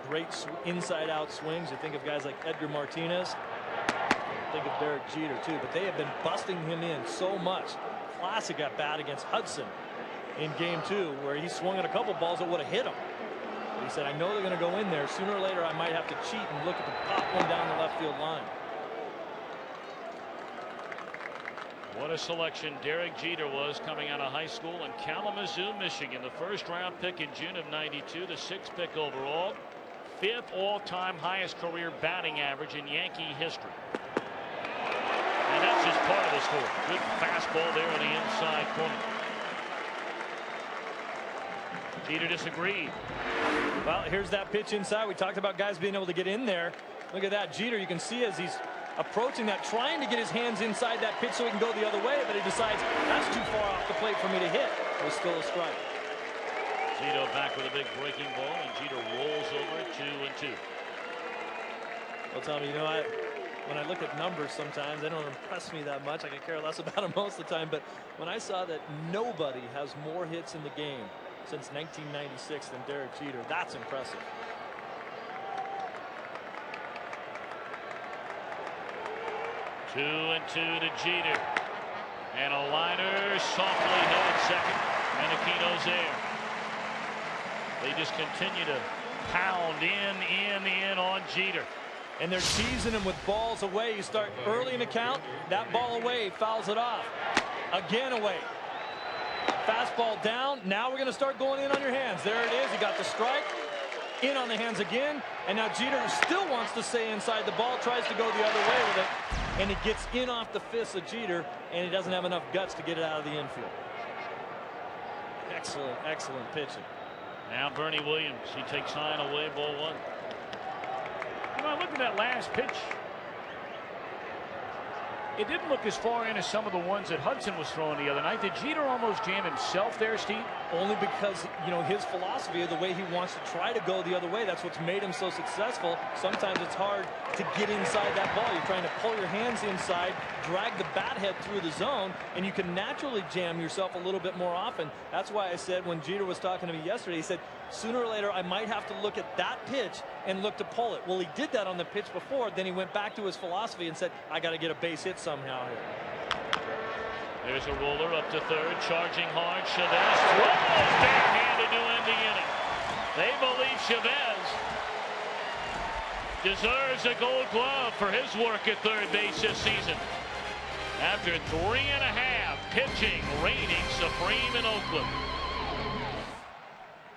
Great inside out swings. You think of guys like Edgar Martinez. Think of Derek Jeter too, but they have been busting him in so much. Classic at bat against Hudson in game 2, where he swung at a couple balls that would have hit him. But he said, I know they're going to go in there. Sooner or later, I might have to cheat and look at the pop one down the left field line. What a selection Derek Jeter was coming out of high school in Kalamazoo, Michigan. The first round pick in June of '92, the 6th pick overall, 5th all-time highest career batting average in Yankee history. And that's just part of the score. Good fastball there on the inside corner. Jeter disagreed. Well, here's that pitch inside. We talked about guys being able to get in there. Look at that. Jeter, you can see as he's approaching that, trying to get his hands inside that pitch so he can go the other way, but he decides that's too far off the plate for me to hit. It was still a strike. Zito back with a big breaking ball, and Jeter rolls over it 2-2. Well, Tommy, you know, when I look at numbers sometimes, they don't impress me that much. I can care less about them most of the time. But when I saw that nobody has more hits in the game since 1996 than Derek Jeter, that's impressive. Two and two to Jeter. And a liner softly hit at second. And Aquino's there. They just continue to pound in on Jeter. And they're teasing him with balls away. You start early in the count, that ball away, fouls it off. Again away. Fastball down. Now we're going to start going in on your hands. There it is. He got the strike. In on the hands again. And now Jeter still wants to stay inside the ball, tries to go the other way with it. And it gets in off the fists of Jeter, and he doesn't have enough guts to get it out of the infield. Excellent, excellent pitching. Now Bernie Williams. He takes 9 away, ball 1. You know, I looked at that last pitch. It didn't look as far in as some of the ones that Hudson was throwing the other night. Did Jeter almost jam himself there, Steve? Only because, you know, his philosophy of the way he wants to try to go the other way. That's what's made him so successful. Sometimes it's hard to get inside that ball. You're trying to pull your hands inside, drag the bat head through the zone, and you can naturally jam yourself a little bit more often. That's why I said when Jeter was talking to me yesterday, he said, sooner or later, I might have to look at that pitch and look to pull it. Well, he did that on the pitch before. Then he went back to his philosophy and said, I got to get a base hit somehow here. There's a roller up to third, charging hard. Chavez throws backhanded to end the inning. They believe Chavez deserves a Gold Glove for his work at third base this season. After 3.5, pitching reigning supreme in Oakland.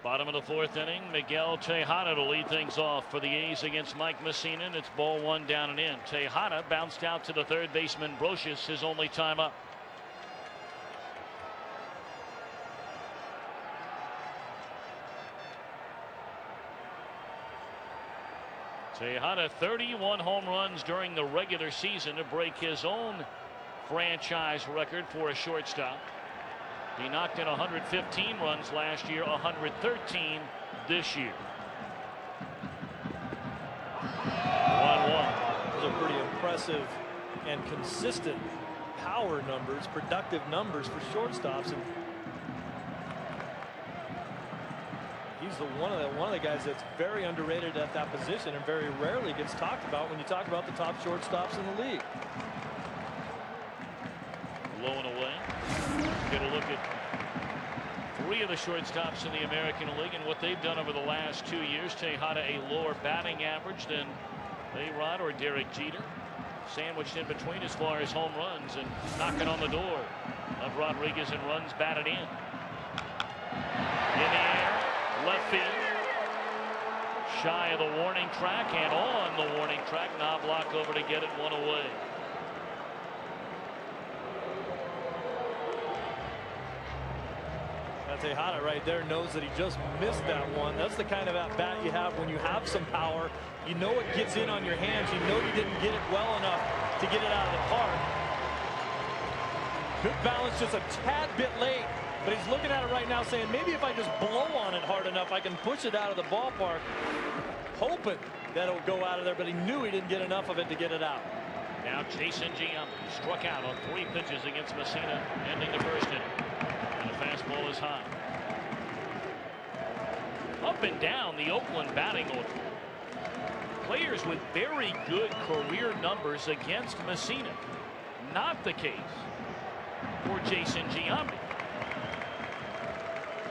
Bottom of the fourth inning, Miguel Tejada to lead things off for the A's against Mike Messina, and it's ball one down and in. Tejada bounced out to the third baseman Brocious, his only time up. Tejada 31 home runs during the regular season to break his own franchise record for a shortstop. He knocked in 115 runs last year, 113 this year. 1-1. Those are pretty impressive and consistent power numbers, productive numbers for shortstops. And he's one of the guys that's very underrated at that position and very rarely gets talked about when you talk about the top shortstops in the league. Low and away. Get a look at three of the shortstops in the American League and what they've done over the last 2 years. Tejada a lower batting average than A-Rod or Derek Jeter. Sandwiched in between as far as home runs and knocking on the door of Rodriguez and runs batted in. In the air, left field. Shy of the warning track and on the warning track. Knobloch over to get it one away. Tejada right there knows that he just missed that one. That's the kind of at bat you have when you have some power. You know it gets in on your hands. You know you didn't get it well enough to get it out of the park. Good balance, just a tad bit late, but he's looking at it right now saying maybe if I just blow on it hard enough I can push it out of the ballpark, hoping that it'll go out of there, but he knew he didn't get enough of it to get it out. Now Jason Giambi struck out on 3 pitches against Messina ending the first inning. And the fastball is high. Up and down the Oakland batting order. Players with very good career numbers against Messina. Not the case for Jason Giambi.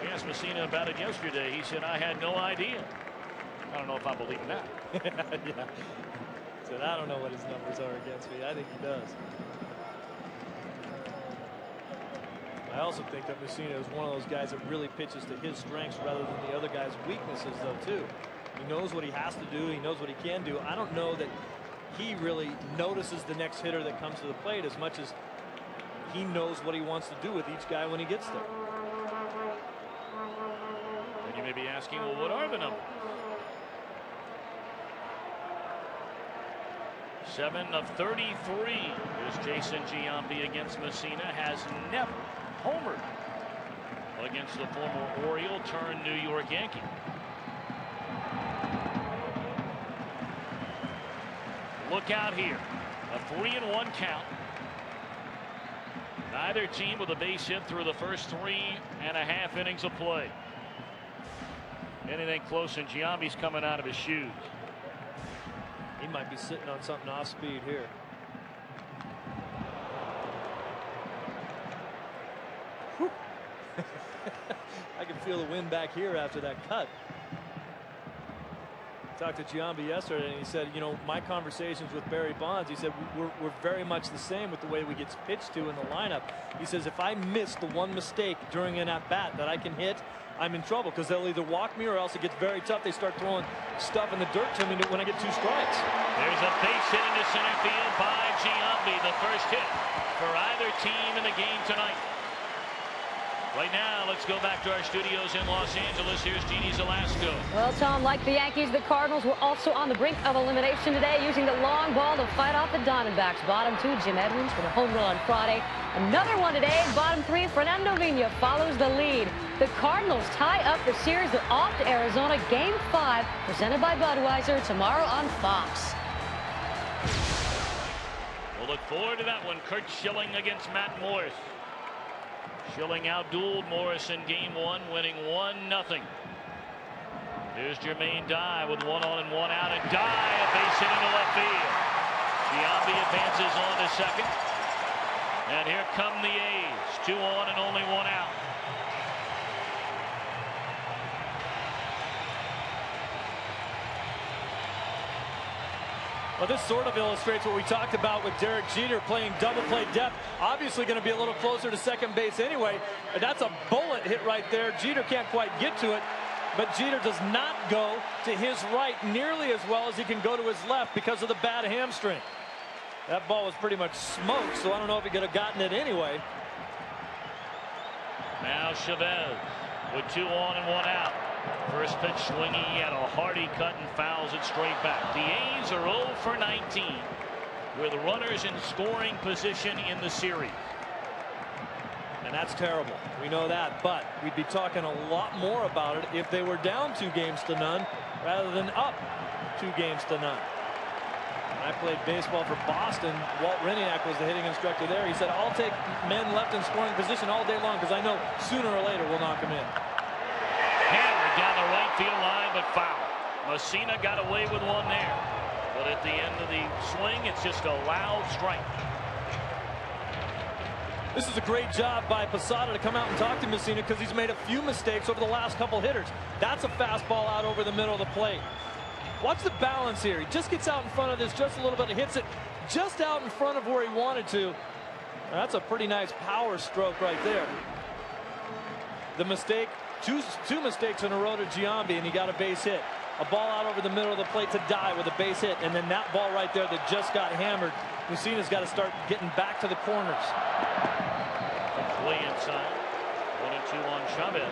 We asked Messina about it yesterday. He said, I had no idea. I don't know if I believe in that. Yeah. He said, I don't know what his numbers are against me. I think he does. I also think that Messina is one of those guys that really pitches to his strengths rather than the other guy's weaknesses, though, too. He knows what he has to do. He knows what he can do. I don't know that he really notices the next hitter that comes to the plate as much as he knows what he wants to do with each guy when he gets there. And you may be asking, well, what are the numbers? 7 of 33 is Jason Giambi against Messina. Has never homered against the former Oriole turned New York Yankee. Look out here. A 3-1 count. Neither team with a base hit through the first 3.5 innings of play. Anything close, and Giambi's coming out of his shoes. He might be sitting on something off speed here. I can feel the wind back here after that cut. Talked to Giambi yesterday and he said, you know, my conversations with Barry Bonds, he said, we're very much the same with the way we get pitched to in the lineup. He says, if I miss the one mistake during an at-bat that I can hit, I'm in trouble because they'll either walk me or else it gets very tough. They start throwing stuff in the dirt to me when I get 2 strikes. There's a base hit into center field by Giambi, the first hit for either team in the game tonight. Right now, let's go back to our studios in Los Angeles. Here's Jeannie Zelasco. Well, Tom, like the Yankees, the Cardinals were also on the brink of elimination today, using the long ball to fight off the Diamondbacks. Bottom 2, Jim Edmonds with a home run on Friday. Another one today. Bottom 3, Fernando Vina follows the lead. The Cardinals tie up the series. They're off to Arizona. Game 5, presented by Budweiser, tomorrow on Fox. We'll look forward to that one. Curt Schilling against Matt Morris. Schilling outdueled Morris in game 1, winning 1-0. Here's Jermaine Dye with 1 on and 1 out, and Dye a base hit into left field. Giambi advances on to second, and here come the A's. 2 on and only 1 out. Well, this sort of illustrates what we talked about with Derek Jeter playing double play depth. Obviously going to be a little closer to second base anyway. And that's a bullet hit right there. Jeter can't quite get to it. but Jeter does not go to his right nearly as well as he can go to his left because of the bad hamstring. That ball was pretty much smoked, so I don't know if he could have gotten it anyway. Now Chavez with 2 on and 1 out. First pitch swinging, he had a hearty cut and fouls it straight back. The A's are 0 for 19 with runners in scoring position in the series. And that's terrible. We know that, but we'd be talking a lot more about it if they were down 2 games to none rather than up 2 games to none. When I played baseball for Boston, Walt Reniak was the hitting instructor there. He said, I'll take men left in scoring position all day long because I know sooner or later we'll knock them in. Hammered down the right field line, but foul. Messina got away with one there. But at the end of the swing, it's just a loud strike. This is a great job by Posada to come out and talk to Messina because he's made a few mistakes over the last couple hitters. That's a fastball out over the middle of the plate. Watch the balance here. He just gets out in front of this just a little bit. He hits it just out in front of where he wanted to. Now, that's a pretty nice power stroke right there. The mistake, two mistakes in a row to Giambi, and he got a base hit. A ball out over the middle of the plate to Die with a base hit, and then that ball right there that just got hammered. Messina's got to start getting back to the corners. Way inside. 1 and 2 on Chavez.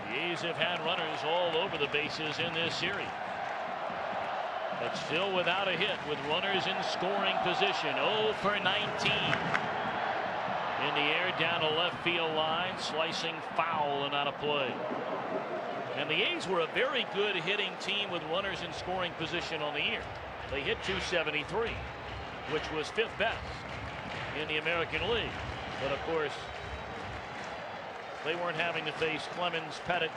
The A's have had runners all over the bases in this series, but still without a hit with runners in scoring position. 0 for 19. In the air down the left field line, slicing foul and out of play. And the A's were a very good hitting team with runners in scoring position on the year. They hit .273, which was 5th best in the American League. But of course, they weren't having to face Clemens, Pettit,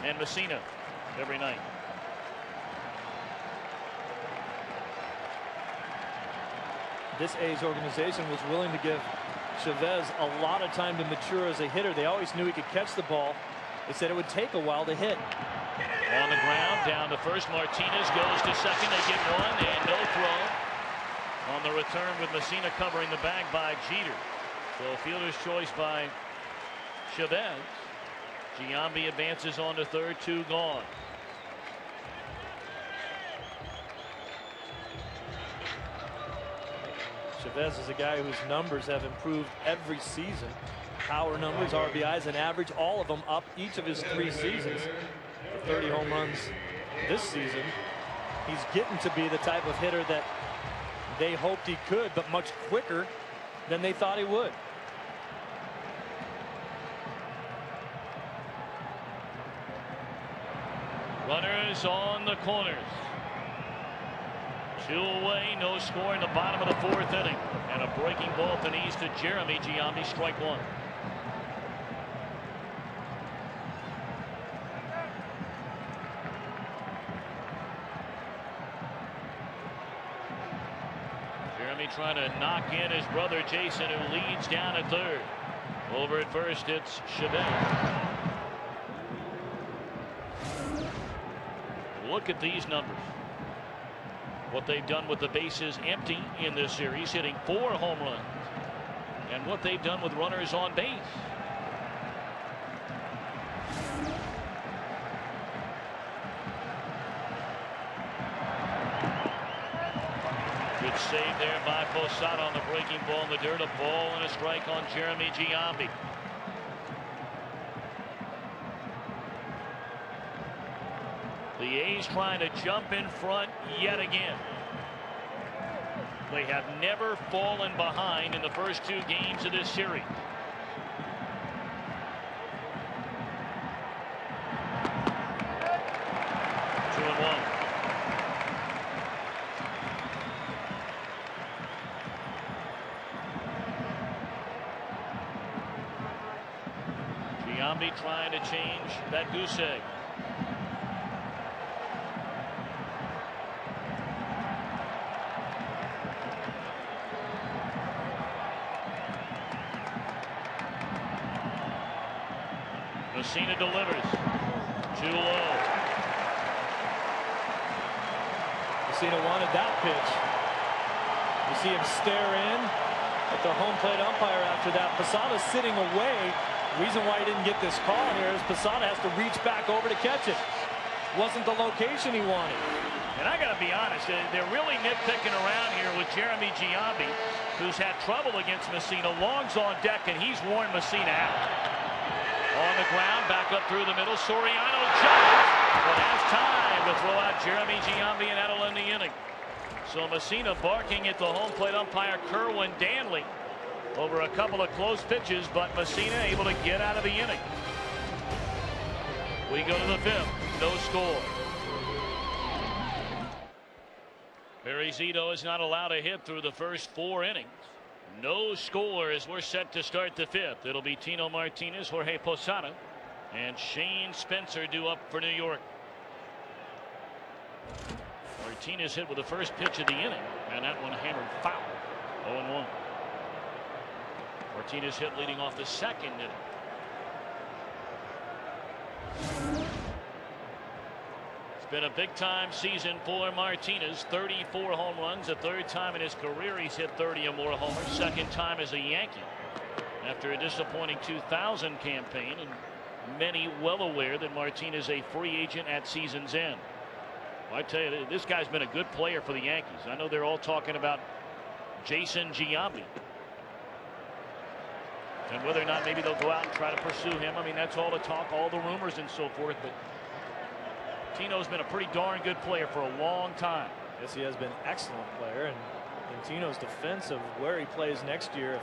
and Messina every night. This A's organization was willing to give Chavez a lot of time to mature as a hitter. They always knew he could catch the ball. They said it would take a while to hit. On the ground, down to first. Martinez goes to second. They get one, and no throw on the return with Messina covering the bag by Jeter. So fielder's choice by Chavez. Giambi advances on to third, 2 gone. Chavez is a guy whose numbers have improved every season. Power numbers, RBIs, and average, all of them up each of his 3 seasons. The 30 home runs this season. He's getting to be the type of hitter that they hoped he could, but much quicker than they thought he would. Runners on the corners. 2 away, no score in the bottom of the 4th inning. And a breaking ball at the knees to Jeremy Giambi, strike 1. Jeremy trying to knock in his brother Jason, who leads down at third. Over at first, it's Chavez. Look at these numbers. What they've done with the bases empty in this series, hitting 4 home runs, and what they've done with runners on base. Good save there by Posada on the breaking ball in the dirt. A ball and a strike on Jeremy Giambi. The A's trying to jump in front yet again. They have never fallen behind in the first 2 games of this series. Two and one. Giambi trying to change that goose egg. Messina delivers. Too low. Messina wanted that pitch. You see him stare in at the home plate umpire after that. Posada's sitting away. The reason why he didn't get this call here is Posada has to reach back over to catch it. Wasn't the location he wanted. And I got to be honest, they're really nitpicking around here with Jeremy Giambi, who's had trouble against Messina. Long's on deck, and he's worn Messina out. On the ground, back up through the middle. Soriano jumps, but has time to throw out Jeremy Giambi, and that'll end the inning. So Messina barking at the home plate umpire, Kerwin Danley, over a couple of close pitches, but Messina able to get out of the inning. We go to the fifth. No score. Barry Zito is not allowed to hit through the first 4 innings. No score as we're set to start the fifth. It'll be Tino Martinez, Jorge Posada, and Shane Spencer due up for New York. Martinez hit with the first pitch of the inning, and that one hammered foul. 0-1. Martinez hit leading off the second inning. It's been a big-time season for Martinez. 34 home runs, the 3rd time in his career he's hit 30 or more homers. 2nd time as a Yankee after a disappointing 2000 campaign, and many well aware that Martinez is a free agent at season's end. Well, I tell you, this guy's been a good player for the Yankees. I know they're all talking about Jason Giambi and whether or not maybe they'll go out and try to pursue him. I mean, that's all the talk, all the rumors and so forth, but Tino's been a pretty darn good player for a long time. Yes, he has been an excellent player, and in Tino's defense of where he plays next year,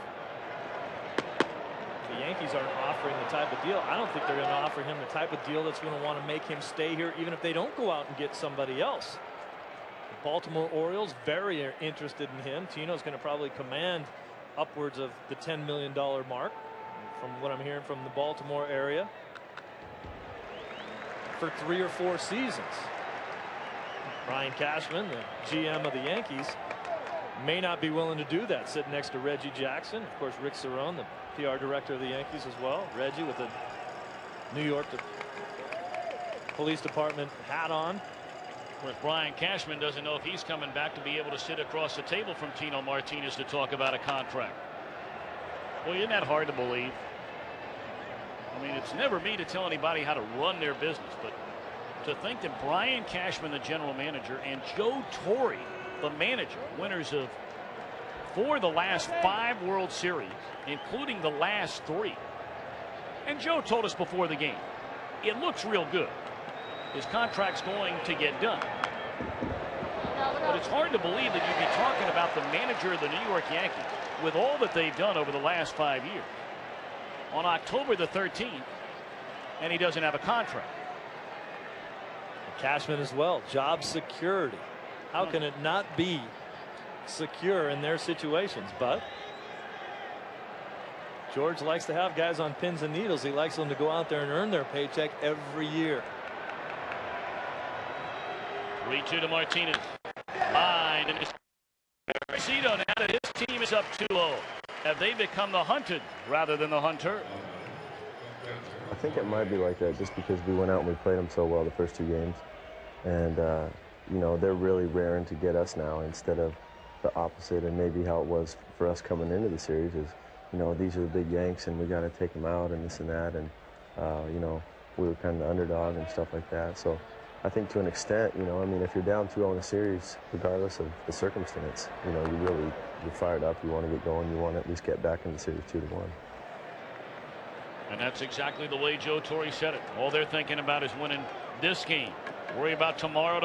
if the Yankees aren't offering the type of deal, I don't think they're going to offer him the type of deal that's going to want to make him stay here, even if they don't go out and get somebody else. The Baltimore Orioles very interested in him. Tino's going to probably command upwards of the $10 million mark from what I'm hearing from the Baltimore area for 3 or 4 seasons. Brian Cashman, the GM of the Yankees, may not be willing to do that, sitting next to Reggie Jackson. Of course, Rick Cerrone, the PR director of the Yankees as well. Reggie with the New York Police Department hat on. Of course, Brian Cashman doesn't know if he's coming back to be able to sit across the table from Tino Martinez to talk about a contract. Well, isn't that hard to believe? I mean, it's never me to tell anybody how to run their business, but to think that Brian Cashman, the general manager, and Joe Torre, the manager, winners of 4 of the last 5 World Series, including the last 3. And Joe told us before the game, it looks real good. His contract's going to get done. But it's hard to believe that you'd be talking about the manager of the New York Yankees with all that they've done over the last 5 years on October the 13th, and he doesn't have a contract. Cashman as well, job security. How can it not be secure in their situations? But George likes to have guys on pins and needles. He likes them to go out there and earn their paycheck every year. 3-2 to Martinez. Line and Zito now that his team is up 2-0. Have they become the hunted rather than the hunter? I think it might be like that just because we went out and we played them so well the first 2 games. And, you know, they're really raring to get us now instead of the opposite. And maybe how it was for us coming into the series is, you know, these are the big Yanks and we got to take them out and this and that. And, you know, we were kind of the underdog and stuff like that. So I think to an extent, you know, I mean, if you're down 2-0 in a series, regardless of the circumstance, you know, you're fired up. You want to get going. You want to at least get back in the series 2-1. And that's exactly the way Joe Torre said it. All they're thinking about is winning this game. Worry about tomorrow.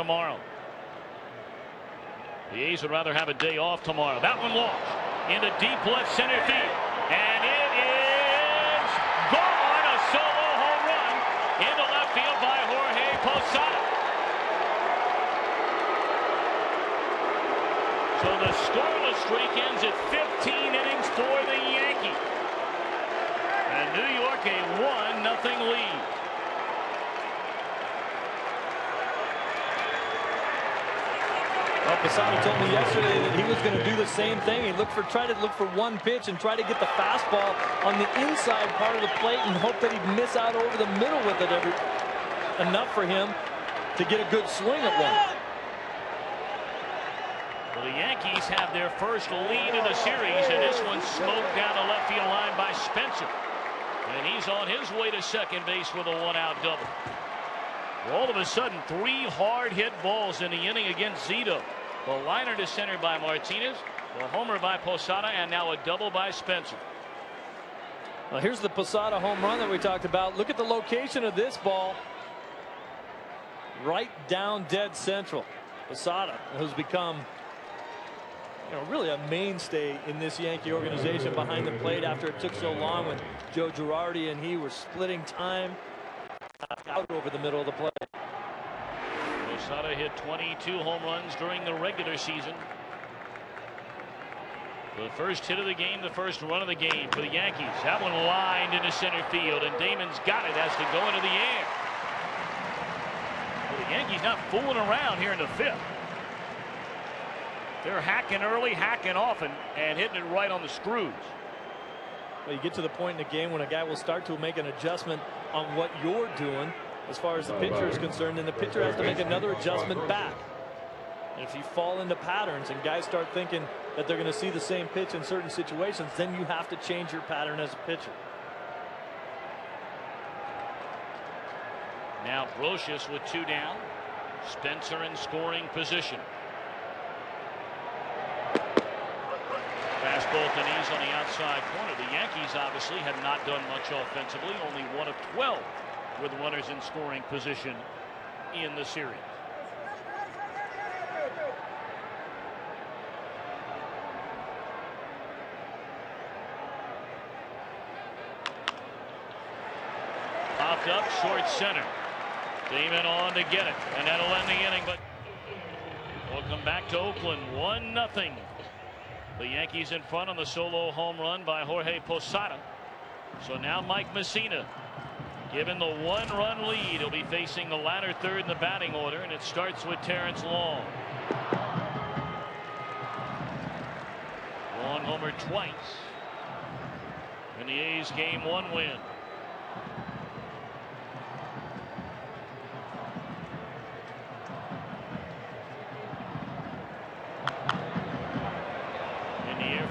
The A's would rather have a day off tomorrow. That one launched into deep left center field. And it is gone. A solo home run into left field by Jorge Posada. So the scoreless streak ends at 15 innings for the Yankees. And New York a 1-0 lead. Well, Posada told me yesterday that he was going to do the same thing. He tried to look for one pitch and try to get the fastball on the inside part of the plate and hope that he'd miss out over the middle with it enough for him to get a good swing at one. Well, the Yankees have their first lead of the series, and this one's smoked down the left field line by Spencer. And he's on his way to second base with a one-out double. Well, all of a sudden, 3 hard-hit balls in the inning against Zito. The liner to center by Martinez, the homer by Posada, and now a double by Spencer. Well, here's the Posada home run that we talked about. Look at the location of this ball. Right down dead central. Posada has become, really a mainstay in this Yankee organization behind the plate after it took so long when Joe Girardi and he were splitting time out over the middle of the plate. Posada hit 22 home runs during the regular season. The first hit of the game, the first run of the game for the Yankees. That one lined into center field, and Damon's got it. Has to go into the air. Well, the Yankees not fooling around here in the 5th. They're hacking early, hacking often, and hitting it right on the screws. Well, you get to the point in the game when a guy will start to make an adjustment on what you're doing as far as the pitcher is concerned, and the pitcher has to make another adjustment back. And if you fall into patterns and guys start thinking that they're going to see the same pitch in certain situations, then you have to change your pattern as a pitcher. Now Brocious with 2 down. Spencer in scoring position. Fastball to knees on the outside corner. The Yankees obviously have not done much offensively. Only 1 of 12 with runners in scoring position in the series. Popped up short center. Damon on to get it, and that'll end the inning. But we'll come back to Oakland 1-0. The Yankees in front on the solo home run by Jorge Posada. So now Mike Messina, given the 1-run lead, he'll be facing the latter third in the batting order, and it starts with Terrence Long. Long homered twice in the A's Game 1 win.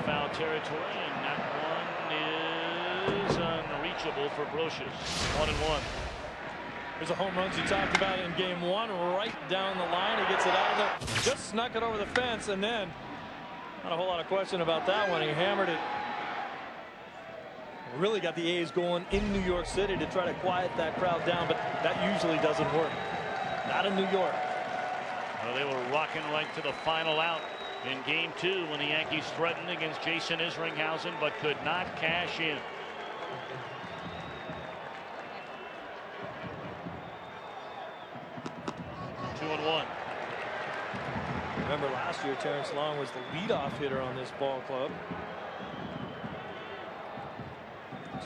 Foul territory, and that one is unreachable for Brocious. 1-1. There's a home runs he talked about in Game 1, right down the line. He gets it out of there, just snuck it over the fence, and then not a whole lot of question about that one. He hammered it. Really got the A's going in New York City to try to quiet that crowd down, but that usually doesn't work. Not in New York. Well, they were rocking right to the final out in Game 2 when the Yankees threatened against Jason Isringhausen but could not cash in. Two and one. Remember last year Terrence Long was the leadoff hitter on this ball club.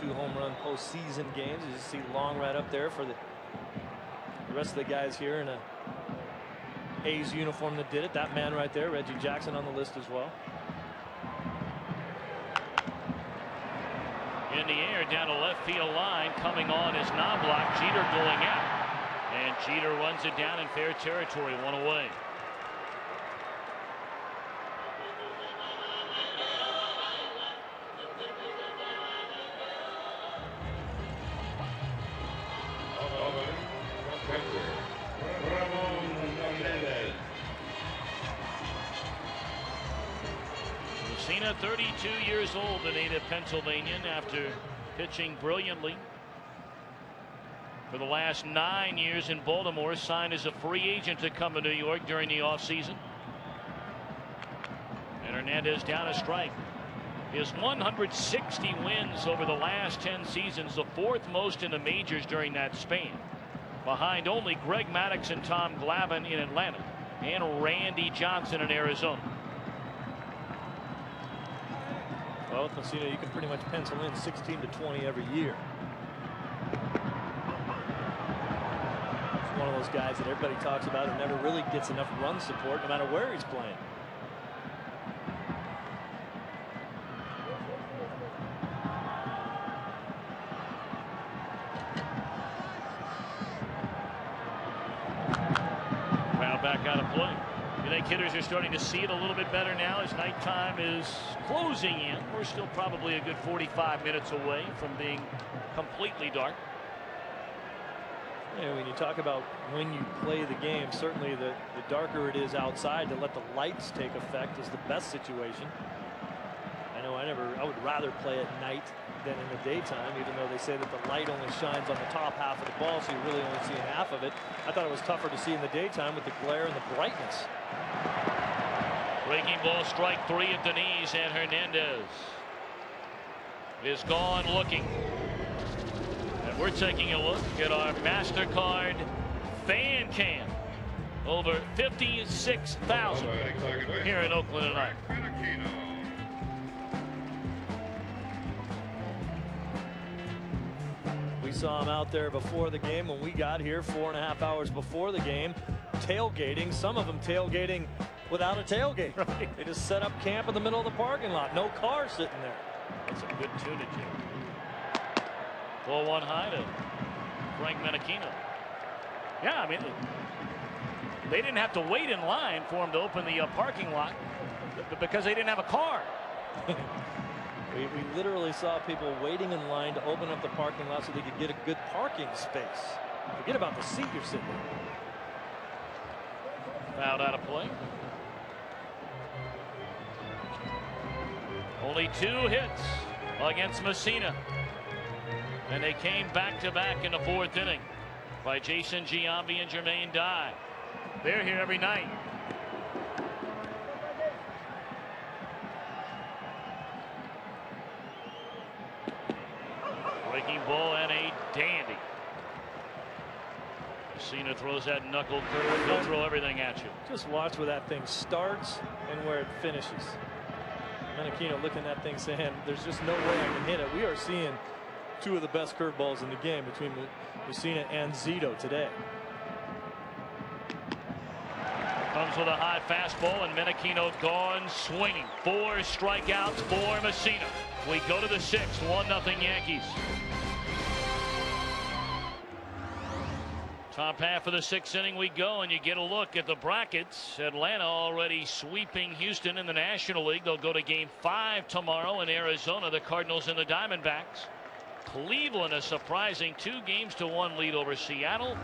2 home run postseason games. You see Long right up there for the rest of the guys here in a A's uniform that did it. That man right there, Reggie Jackson, on the list as well. In the air down the left field line, coming on is Knobloch. Jeter going out, and Jeter runs it down in fair territory, 1 away. Messina, 32 years old, the native Pennsylvanian, after pitching brilliantly for the last 9 years in Baltimore, signed as a free agent to come to New York during the offseason. And Hernandez down a strike. His 160 wins over the last 10 seasons, the 4th most in the majors during that span, behind only Greg Maddux and Tom Glavine in Atlanta and Randy Johnson in Arizona. Well, with Messina, you can pretty much pencil in 16 to 20 every year. He's one of those guys that everybody talks about who never really gets enough run support no matter where he's playing. Crowd back out of play. I think hitters are starting to see it a little bit better now as nighttime is closing in. We're still probably a good 45 minutes away from being completely dark. Yeah, when you talk about when you play the game, certainly the darker it is outside, to let the lights take effect is the best situation. I know I would rather play at night than in the daytime, even though they say that the light only shines on the top half of the ball, so you really only see half of it. I thought it was tougher to see in the daytime with the glare and the brightness. Breaking ball, strike 3 at the knees, and Hernandez is gone looking. And we're taking a look at our MasterCard fan cam. Over 56,000 here in Oakland tonight. We saw him out there before the game when we got here 4.5 hours before the game, tailgating. Some of them tailgating without a tailgate. Right. They just set up camp in the middle of the parking lot. No car sitting there. That's a good tunage. 4-1 high to Frank Menachino. Yeah, I mean, they didn't have to wait in line for him to open the parking lot because they didn't have a car. We literally saw people waiting in line to open up the parking lot so they could get a good parking space. Forget about the seat you're sitting in. Fouled out of play. Only 2 hits against Messina. And they came back-to-back in the 4th inning by Jason Giambi and Jermaine Dye. They're here every night. Breaking ball and a dandy. Messina throws that knuckle curve. He'll throw everything at you. Just watch where that thing starts and where it finishes. Menachino looking at that thing saying, there's just no way I can hit it. We are seeing 2 of the best curveballs in the game between Messina and Zito today. Comes with a high fastball, and Menachino gone swinging. 4 strikeouts for Messina. We go to the 6th, 1-0 Yankees. Top half of the 6th inning we go, and you get a look at the brackets. Atlanta already sweeping Houston in the National League. They'll go to game 5 tomorrow in Arizona, the Cardinals and the Diamondbacks. Cleveland a surprising 2-1 lead over Seattle.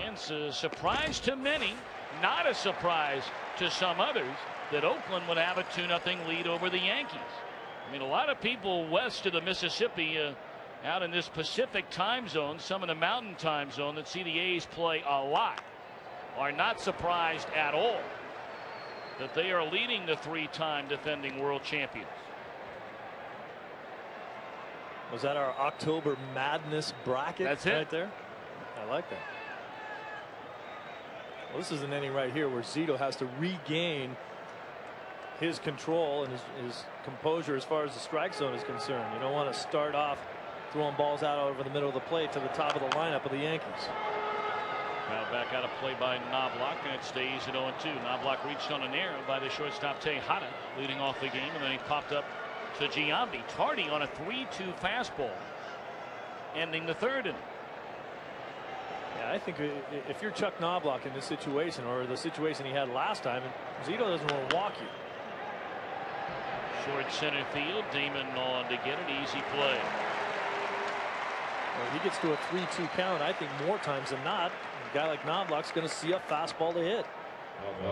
And a surprise to many, not a surprise to some others, that Oakland would have a 2-0 lead over the Yankees. I mean, a lot of people west of the Mississippi, out in this Pacific time zone, some in the Mountain time zone that see the A's play a lot, are not surprised at all that they are leading the 3-time defending world champions. Was that our October Madness bracket? That's it right there. I like that. Well, this is an inning right here where Zito has to regain his control and his composure as far as the strike zone is concerned. You don't want to start off throwing balls out over the middle of the plate to the top of the lineup of the Yankees. Now back out of play by Knobloch, and it stays at 0-2. Knobloch reached on an error by the shortstop Tejada, leading off the game, and then he popped up to Giambi. Tardy on a 3-2 fastball, ending the 3rd inning. Yeah, I think if you're Chuck Knobloch in this situation, or the situation he had last time, Zito doesn't want to walk you. Short center field, Damon on to get it. Easy play. Well, he gets to a 3-2 count. I think more times than not, a guy like Knobloch's going to see a fastball to hit.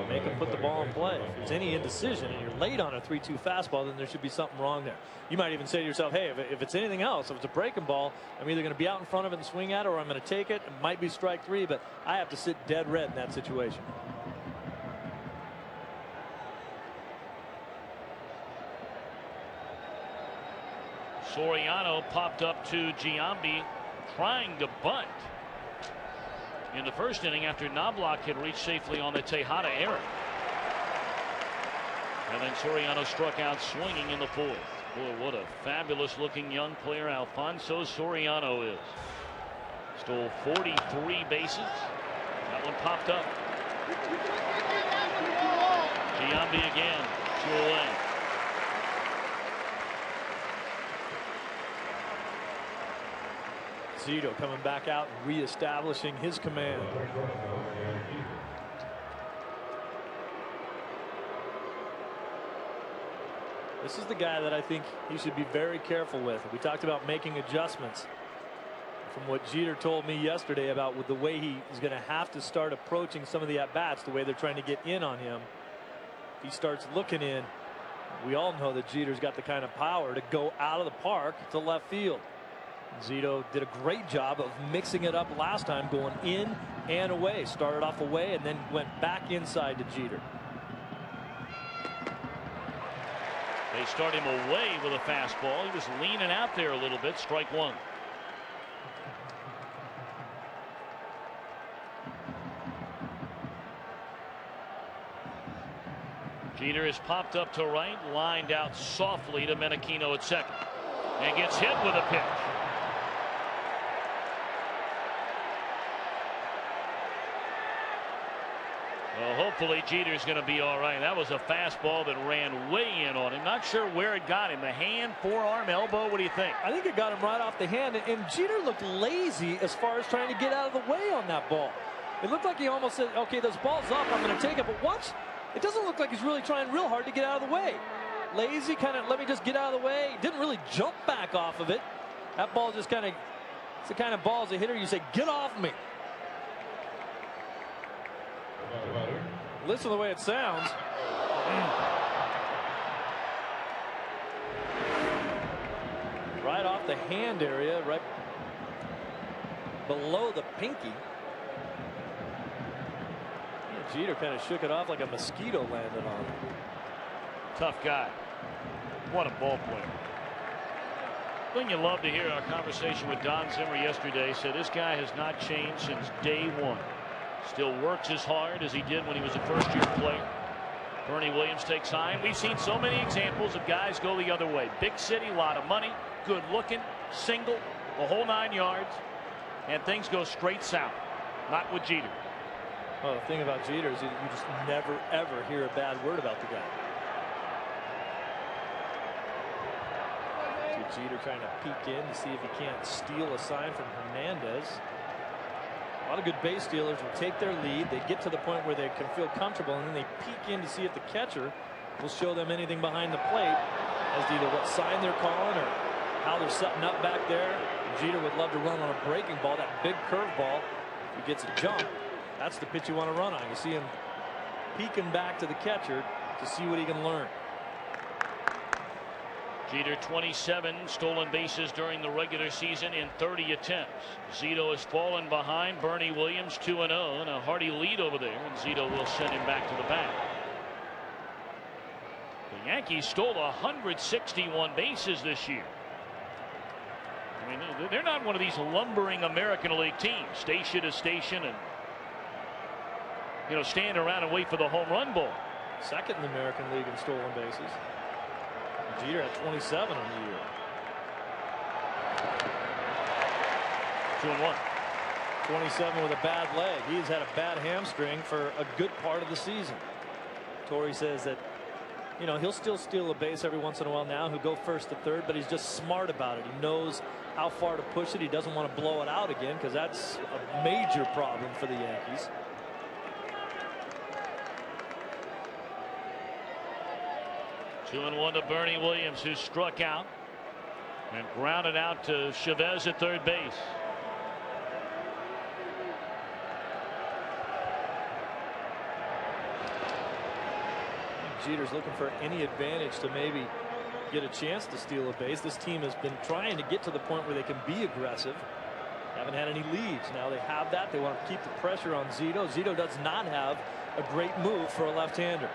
Make him put the ball in play. If there's any indecision and you're late on a 3-2 fastball, then there should be something wrong there. You might even say to yourself, hey, if it's anything else, if it's a breaking ball, I'm either going to be out in front of it and swing at it, or I'm going to take it. It might be strike 3, but I have to sit dead red in that situation. Soriano popped up to Giambi, trying to bunt in the 1st inning after Knobloch had reached safely on the Tejada error. And then Soriano struck out swinging in the 4th. Boy, what a fabulous looking young player Alfonso Soriano is. Stole 43 bases. That one popped up. Giambi again, 2 away. Zito coming back out and reestablishing his command. This is the guy that I think he should be very careful with. We talked about making adjustments. From what Jeter told me yesterday about with the way he's going to have to start approaching some of the at-bats, the way they're trying to get in on him. If he starts looking in, we all know that Jeter's got the kind of power to go out of the park to left field. Zito did a great job of mixing it up last time, going in and away. Started off away and then went back inside to Jeter. They start him away with a fastball. He was leaning out there a little bit. Strike one. Jeter is popped up to right, lined out softly to Menachino at second, and gets hit with a pitch. Well, hopefully Jeter's going to be all right. That was a fastball that ran way in on him. Not sure where it got him. The hand, forearm, elbow. What do you think? I think it got him right off the hand. And Jeter looked lazy as far as trying to get out of the way on that ball. It looked like he almost said, okay, this ball's up, I'm going to take it. But watch, it doesn't look like he's really trying real hard to get out of the way. Lazy, kind of, let me just get out of the way. Didn't really jump back off of it. That ball just kind of, it's the kind of ball as a hitter you say, get off me. Listen to the way it sounds. Right off the hand area, right below the pinky. Jeter kind of shook it off like a mosquito landed on him. Tough guy. What a ball player. Thing you love to hear, our conversation with Don Zimmer yesterday said this guy has not changed since day one. Still works as hard as he did when he was a first-year player. Bernie Williams takes time. We've seen so many examples of guys go the other way. Big city, a lot of money, good looking, single, the whole 9 yards, and things go straight south. Not with Jeter. Well, the thing about Jeter is you just never, ever hear a bad word about the guy. See Jeter trying to peek in to see if he can't steal a sign from Hernandez. A lot of good base stealers will take their lead. They get to the point where they can feel comfortable, and then they peek in to see if the catcher will show them anything behind the plate as to either what sign they're calling or how they're setting up back there. Jeter would love to run on a breaking ball, that big curveball. If he gets a jump, that's the pitch you want to run on. You see him peeking back to the catcher to see what he can learn. Jeter 27 stolen bases during the regular season in 30 attempts. Zito has fallen behind Bernie Williams 2-0 and a hearty lead over there, and Zito will send him back to the bat. The Yankees stole 161 bases this year. I mean, they're not one of these lumbering American League teams, station to station, and stand around and wait for the home run ball. Second in the American League in stolen bases. Jeter had 27 on the year. 2-1. 27 with a bad leg. He's had a bad hamstring for a good part of the season. Torrey says that, he'll still steal a base every once in a while now. He'll go first to third, but he's just smart about it. He knows how far to push it. He doesn't want to blow it out again because that's a major problem for the Yankees. Two and one to Bernie Williams, who struck out and grounded out to Chavez at third base. Jeter's looking for any advantage to maybe get a chance to steal a base. This team has been trying to get to the point where they can be aggressive. Haven't had any leads. Now they have that. They want to keep the pressure on Zito. Zito does not have a great move for a left-hander.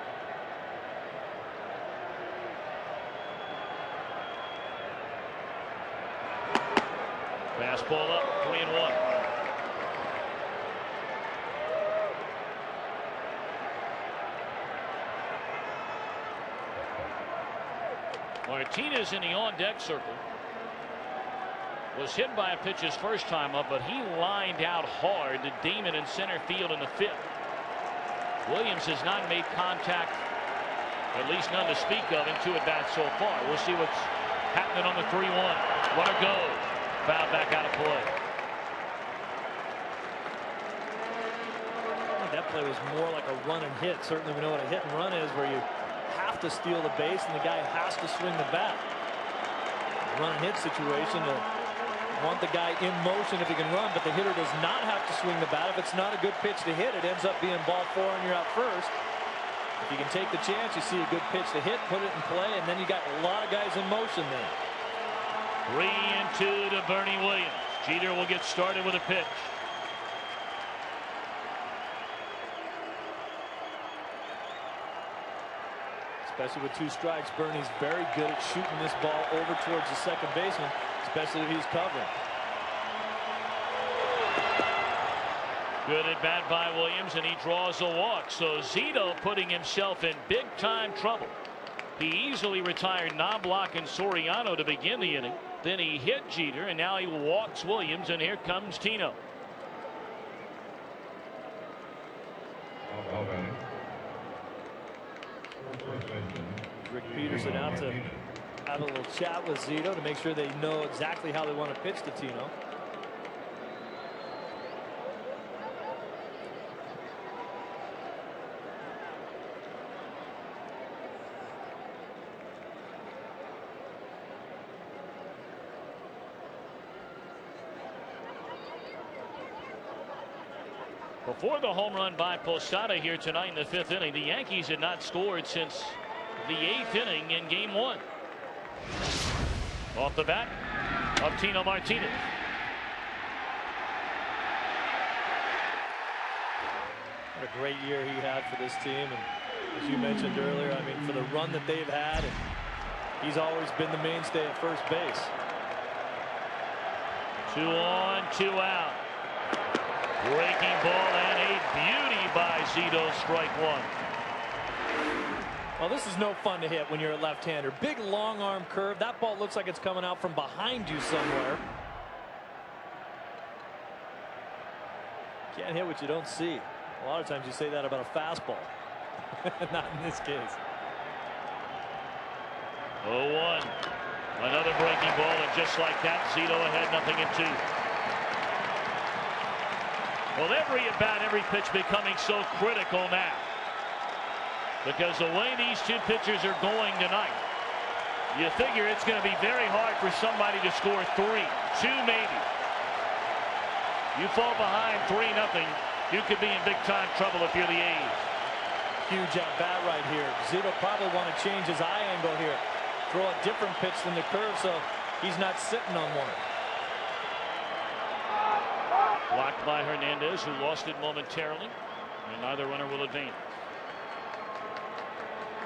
Fastball up, 3-1. Martinez in the on-deck circle was hit by a pitch his first time up, but he lined out hard to Damon in center field in the fifth. Williams has not made contact, at least none to speak of, in 2 at-bats so far. We'll see what's happening on the 3-1. Runner goes. Foul back out of play. That play was more like a run and hit. Certainly we know what a hit and run is, where you have to steal the base, and the guy has to swing the bat. Run and hit situation to want the guy in motion if he can run, but the hitter does not have to swing the bat. If it's not a good pitch to hit, it ends up being ball 4 and you're out first. If you can take the chance, you see a good pitch to hit, put it in play, and then you got a lot of guys in motion there. 3-2 to Bernie Williams. Jeter will get started with a pitch. Especially with 2 strikes, Bernie's very good at shooting this ball over towards the second baseman, especially if he's covering. Good at bat by Williams, and he draws a walk. So Zito putting himself in big time trouble. He easily retired Knobloch and Soriano to begin the inning. Then he hit Jeter, and now he walks Williams, and here comes Tino. Rick Peterson out to have a little chat with Zito to make sure they know exactly how they want to pitch to Tino. Before the home run by Posada here tonight in the 5th inning, the Yankees had not scored since the 8th inning in Game 1. Off the bat of Tino Martinez. What a great year he had for this team, and as you mentioned earlier, I mean, for the run that they've had, and he's always been the mainstay at first base. 2 on, 2 out. Breaking ball and a beauty by Zito, strike 1. Well, this is no fun to hit when you're a left-hander. Big long arm curve. That ball looks like it's coming out from behind you somewhere. Can't hit what you don't see. A lot of times you say that about a fastball. Not in this case. 0-1. Another breaking ball, and just like that, Zito ahead, nothing in 2. Well, every at bat, every pitch becoming so critical now. Because the way these 2 pitchers are going tonight, you figure it's going to be very hard for somebody to score 3, 2 maybe. You fall behind 3-0, you could be in big time trouble if you're the A's. Huge at bat right here. Zito probably want to change his eye angle here. Throw a different pitch than the curve so he's not sitting on one. Blocked by Hernandez, who lost it momentarily, and neither runner will advance.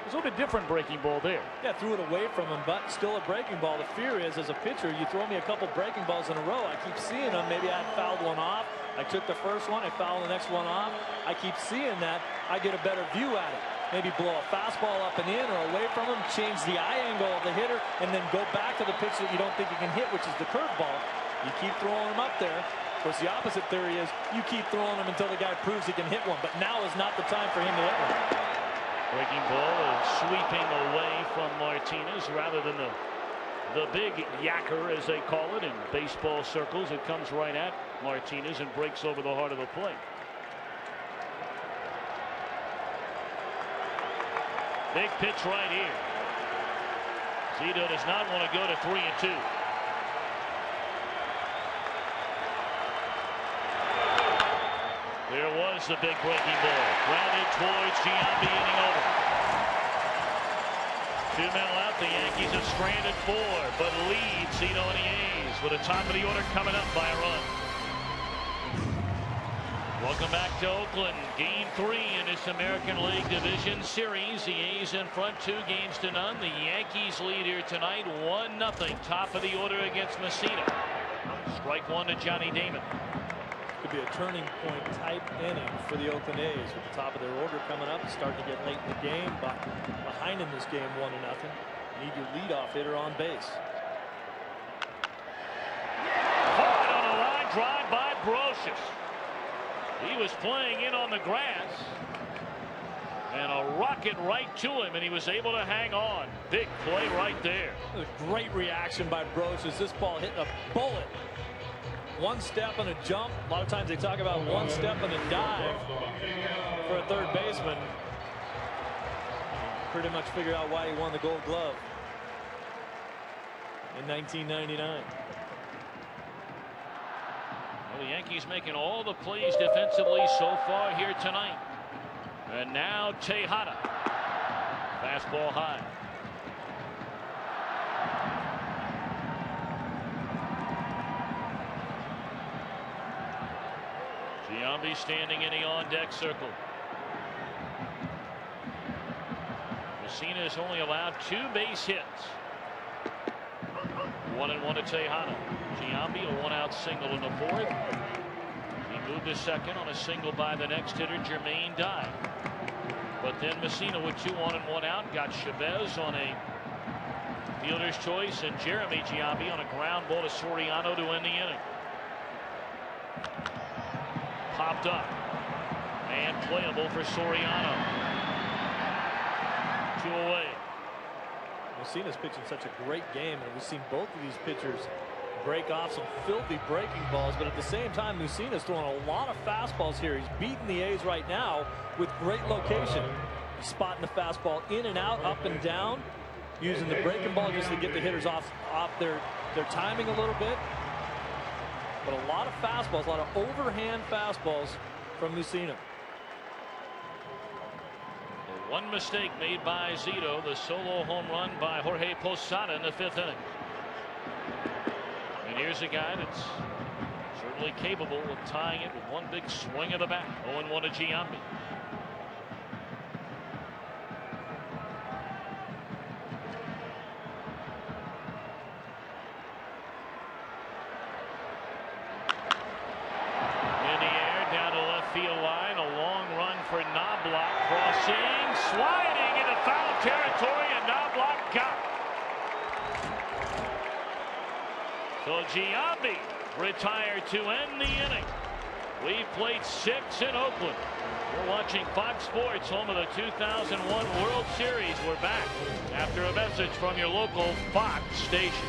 It's a little bit different breaking ball there. Yeah, threw it away from him, but still a breaking ball. The fear is, as a pitcher, you throw me a couple breaking balls in a row, I keep seeing them. Maybe I fouled one off. I took the first one, I fouled the next one off. I keep seeing that. I get a better view at it. Maybe blow a fastball up and in or away from him, change the eye angle of the hitter, and then go back to the pitch that you don't think you can hit, which is the curveball. You keep throwing them up there. Of course, the opposite theory is you keep throwing them until the guy proves he can hit one, but now is not the time for him to hit one. Breaking ball is sweeping away from Martinez rather than the big yacker, as they call it in baseball circles. It comes right at Martinez and breaks over the heart of the plate. Big pitch right here. Zito does not want to go to 3-2. There was the big breaking ball. Grounded towards Giambi, inning over. 2 men left. The Yankees have stranded 4, but lead Zito and the A's with the top of the order coming up by a run. Welcome back to Oakland. Game 3 in this American League Division Series. The A's in front 2-0. The Yankees lead here tonight 1-0. Top of the order against Messina. Strike 1 to Johnny Damon. Could be a turning point type inning for the Oakland A's with the top of their order coming up. It's starting to get late in the game, but behind in this game 1-0. Need your leadoff hitter on base. Hard on a line drive by Brocious. He was playing in on the grass, and a rocket right to him, and he was able to hang on. Big play right there. A great reaction by Brocious. This ball hit a bullet. 1 step and a jump. A lot of times they talk about 1 step and a dive for a third baseman. pretty much figure out why he won the Gold Glove in 1999. Well, the Yankees making all the plays defensively so far here tonight. And now Tejada. Fastball high. Giambi standing in the on-deck circle. Messina has only allowed 2 base hits. 1-1 to Tejada. Giambi, a 1-out single in the 4th. He moved to second on a single by the next hitter, Jermaine Dye. But then Messina with 2 on and 1 out got Chavez on a fielder's choice and Jeremy Giambi on a ground ball to Soriano to end the inning. Popped up and playable for Soriano. 2 away. Messina's pitching such a great game, and we've seen both of these pitchers break off some filthy breaking balls, but at the same time Messina's throwing a lot of fastballs here. He's beating the A's right now with great location. He's spotting the fastball in and out, up and down, using the breaking ball just to get the hitters off their timing a little bit. But a lot of fastballs, a lot of overhand fastballs from Messina. One mistake made by Zito, the solo home run by Jorge Posada in the 5th inning. And here's a guy that's certainly capable of tying it with one big swing of the bat. 0-1 to Giambi. In the air, down to left field line, a long run for Knobloch, crossing, sliding into foul territory, and Knobloch got it. So Giambi retired to end the inning. We've played 6 in Oakland. You're watching Fox Sports, home of the 2001 World Series. We're back after a message from your local Fox station.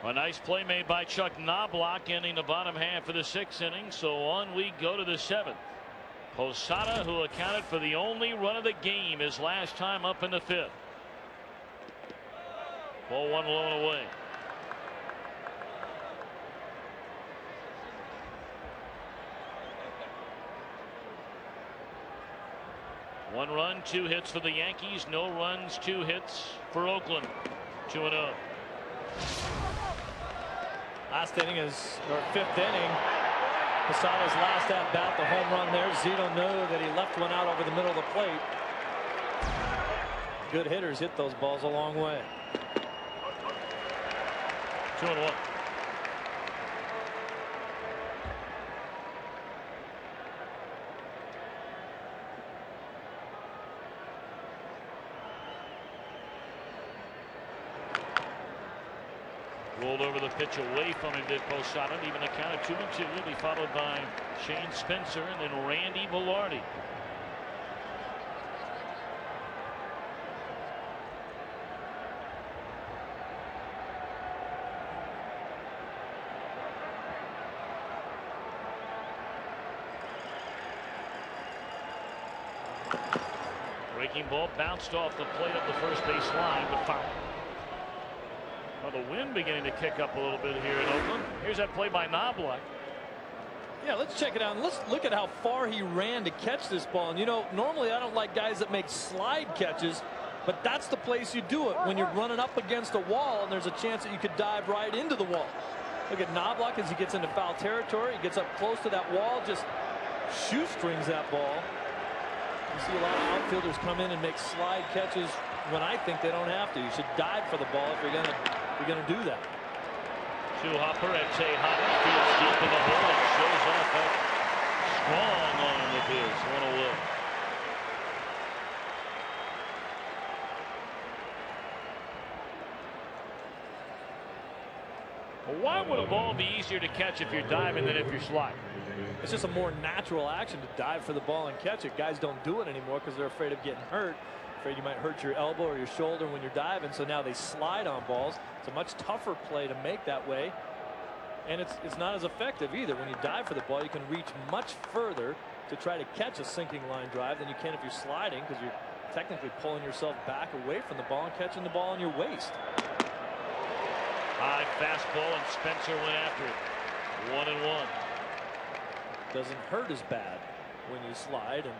A nice play made by Chuck Knobloch, ending the bottom half of the 6th inning. So on we go to the 7th. Posada, who accounted for the only run of the game his last time up in the 5th. Ball 1 low and away. One run, 2 hits for the Yankees. No runs, 2 hits for Oakland. 2-0. Last inning is, or 5th inning. Posada's last at bat, the home run there. Zito knew that he left one out over the middle of the plate. Good hitters hit those balls a long way. 2-1. Rolled over the pitch away from him, did Posada. Even a count of 2-2. He'll be followed by Shane Spencer and then Randy Velarde. Breaking ball bounced off the plate up the first base line, but foul. Well, the wind beginning to kick up a little bit here in Oakland. Here's that play by Knobloch. Yeah, let's check it out. And let's look at how far he ran to catch this ball. And you know, normally I don't like guys that make slide catches, but that's the place you do it when you're running up against a wall and there's a chance that you could dive right into the wall. Look at Knobloch as he gets into foul territory. He gets up close to that wall, just shoestrings that ball. You see a lot of outfielders come in and make slide catches when I think they don't have to. You should dive for the ball if you're gonna do that. Hopper at Tejada, fields deep in the hole and shows off that strong arm of his. 1-0. Well, why would a ball be easier to catch if you're diving than if you're sliding? It's just a more natural action to dive for the ball and catch it. Guys don't do it anymore because they're afraid of getting hurt. Afraid you might hurt your elbow or your shoulder when you're diving, so now they slide on balls. It's a much tougher play to make that way, and it's not as effective either. When you dive for the ball, you can reach much further to try to catch a sinking line drive than you can if you're sliding, because you're technically pulling yourself back away from the ball and catching the ball on your waist. High fastball, and Spencer went after it. 1-1. Doesn't hurt as bad when you slide and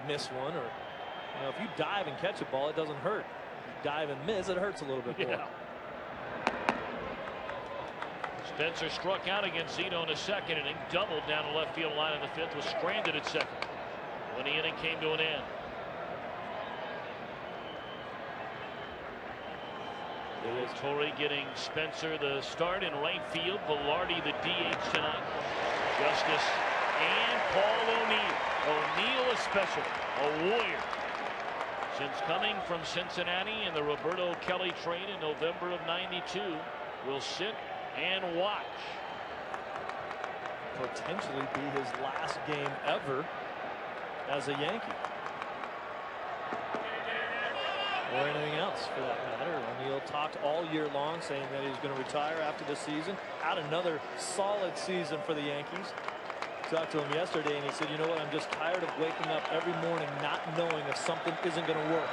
miss one, or if you dive and catch a ball, it doesn't hurt. If you dive and miss, it hurts a little bit more. Spencer struck out against Zito in the second inning, doubled down the left field line in the fifth, was stranded at second when the inning came to an end. Torrey getting Spencer the start in right field. Velarde the DH tonight. Justice and Paul O'Neill. O'Neill especially a warrior since coming from Cincinnati in the Roberto Kelly trade in November of '92. Will sit and watch. Potentially be his last game ever as a Yankee, or anything else for that matter. O'Neill talked all year long saying that he's going to retire after the season. Had another solid season for the Yankees. Talked to him yesterday and he said, you know what, I'm just tired of waking up every morning not knowing if something isn't going to work.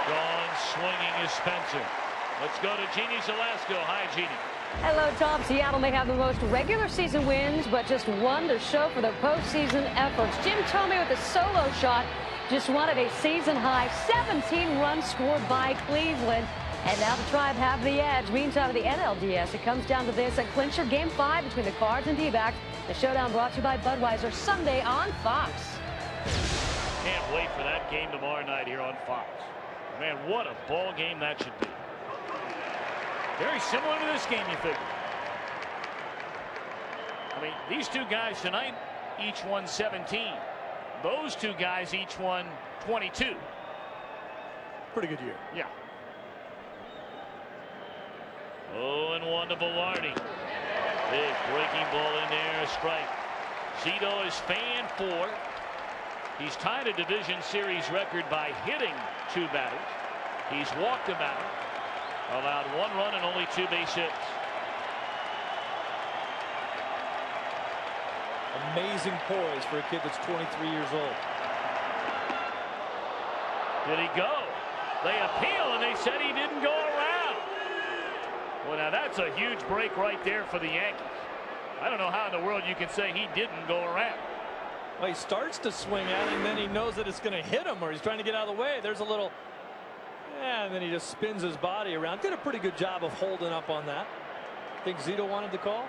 Gone swinging is Spencer. Let's go to Jeannie Zelasco. Hi, Jeannie. Hello, Tom. Seattle may have the most regular season wins, but just one to show for their postseason efforts. Jim Thome with a solo shot just wanted a season-high 17 runs scored by Cleveland. And now the Tribe have the edge. Meantime, the NLDS, it comes down to this, a clincher Game 5 between the Cards and D-backs. The showdown brought to you by Budweiser Sunday on Fox. Can't wait for that game tomorrow night here on Fox. Man, what a ball game that should be. Very similar to this game, you figure. I mean, these two guys tonight, each won 17. Those two guys each won 22. Pretty good year. Yeah. 0-1 to Velarde. Big breaking ball in there, a strike. Zito is fan 4. He's tied a division series record by hitting 2 batters. He's walked a batter, allowed 1 run and only 2 base hits. Amazing poise for a kid that's 23 years old. Did he go? They appeal and they said he didn't go around. Well, now that's a huge break right there for the Yankees. I don't know how in the world you can say he didn't go around. Well, he starts to swing at it and then he knows that it's going to hit him, or he's trying to get out of the way. There's a little, and then he just spins his body around. Did a pretty good job of holding up on that. Think Zito wanted the call?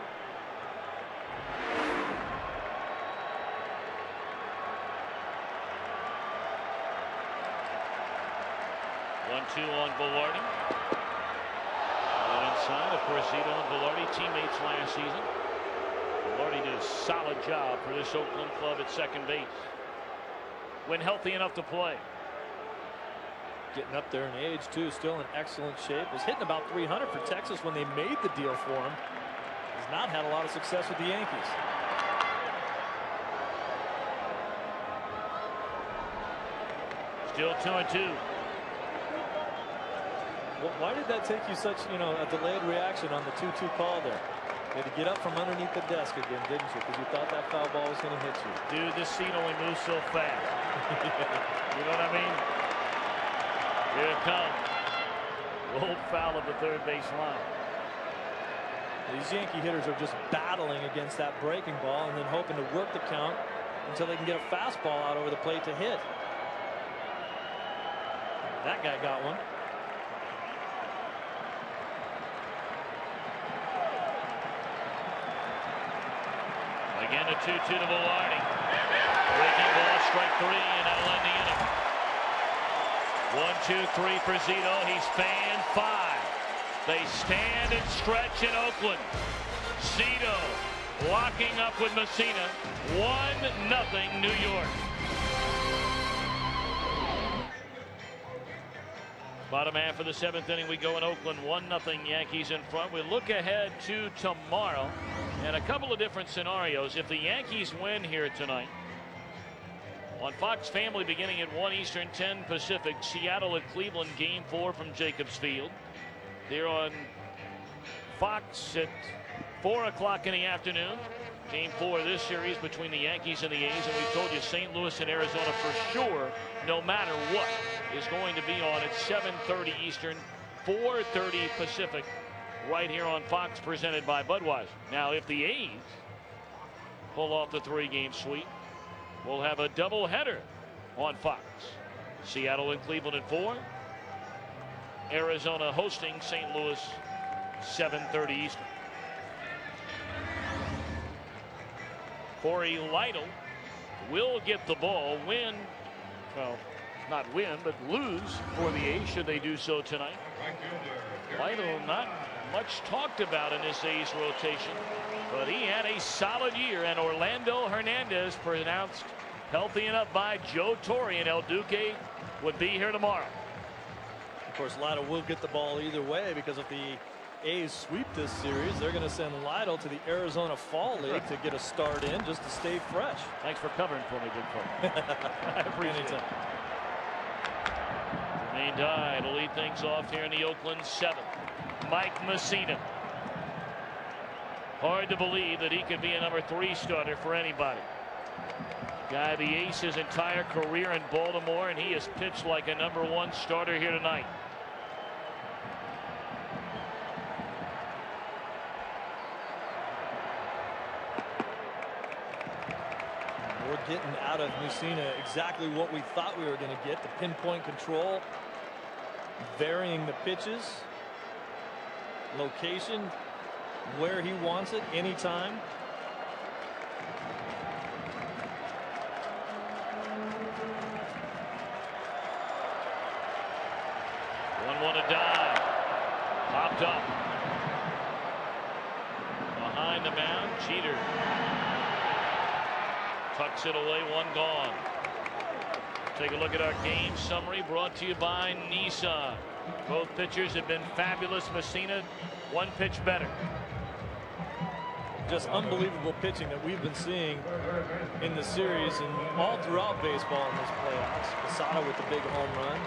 1-2 on Velarde. And inside, of course, Zito and Velarde, teammates last season. Velarde did a solid job for this Oakland club at second base when healthy enough to play. Getting up there in age, too, still in excellent shape. Was hitting about 300 for Texas when they made the deal for him. Has not had a lot of success with the Yankees. Still 2-2. Why did that take you such, a delayed reaction on the 2-2 call there? You had to get up from underneath the desk again, didn't you? Because you thought that foul ball was going to hit you. Dude, this seat only moves so fast. You know what I mean? Here it comes. Old foul of the third base line. These Yankee hitters are just battling against that breaking ball and then hoping to work the count until they can get a fastball out over the plate to hit. That guy got one. Again, a 2-2 to Velarde. Breaking ball, strike 3, and that'll end the inning. 1-2-3 for Zito. He's fan 5. They stand and stretch in Oakland. Zito locking up with Messina. 1-0 New York. Bottom half of the 7th inning, we go in Oakland. 1-0 Yankees in front. We look ahead to tomorrow and a couple of different scenarios. If the Yankees win here tonight on Fox Family beginning at 1 Eastern, 10 Pacific, Seattle at Cleveland, Game 4 from Jacobs Field. They're on Fox at 4 o'clock in the afternoon. Game 4 of this series between the Yankees and the A's, and we've told you St. Louis and Arizona for sure, no matter what, is going to be on at 7:30 Eastern, 4:30 Pacific, right here on Fox, presented by Budweiser. Now, if the A's pull off the 3-game sweep, we'll have a doubleheader on Fox. Seattle and Cleveland at 4. Arizona hosting St. Louis, 7:30 Eastern. Corey Lytle will get the ball, win, well, not win, but lose for the A's should they do so tonight. Lytle not much talked about in this A's rotation, but he had a solid year, and Orlando Hernandez, pronounced healthy enough by Joe Torre, and El Duque would be here tomorrow. Of course, Lytle will get the ball either way, because if the A's sweep this series, they're going to send Lytle to the Arizona Fall League to get a start in, just to stay fresh. Thanks for covering for me, Bigfoot. I appreciate it. Jermaine Dye to lead things off here in the Oakland 7th. Mike Messina. Hard to believe that he could be a number 3 starter for anybody. Guy, the ace his entire career in Baltimore, and he has pitched like a number 1 starter here tonight. We're getting out of Messina exactly what we thought we were going to get. The pinpoint control, varying the pitches, location, where he wants it, anytime. One to dive. Popped up. Behind the mound, Jeter tucks it away, 1 gone. Take a look at our game summary brought to you by Nissan. Both pitchers have been fabulous. Messina, 1 pitch better. Just unbelievable pitching that we've been seeing in the series and all throughout baseball in this playoffs. Posada with the big home run.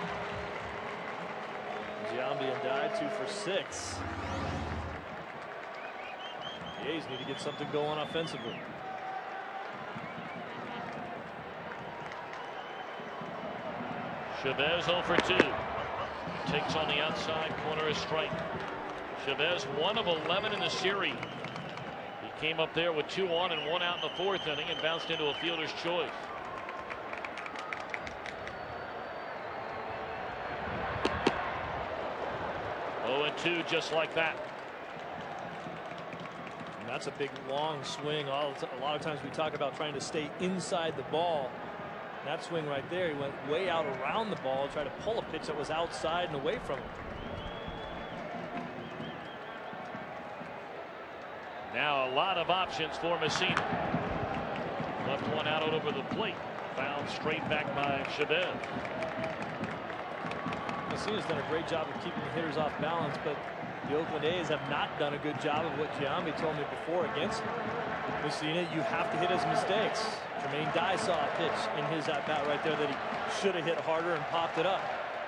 Giambi and Dye 2 for 6. The A's need to get something going offensively. Chavez 0 for 2. Takes on the outside corner a strike. Chavez 1 of 11 in the series. He came up there with 2 on and 1 out in the 4th inning and bounced into a fielder's choice. Oh, and 2 just like that. And that's a big long swing. A lot of times we talk about trying to stay inside the ball. That swing right there, he went way out around the ball, tried to pull a pitch that was outside and away from him. Now a lot of options for Messina. Left one out over the plate. Found straight back by Chavez. Messina's done a great job of keeping the hitters off balance, but the Oakland A's have not done a good job of what Giambi told me before against Messina. You have to hit his mistakes. Jermaine Dye saw a pitch in his at-bat right there that he should have hit harder and popped it up.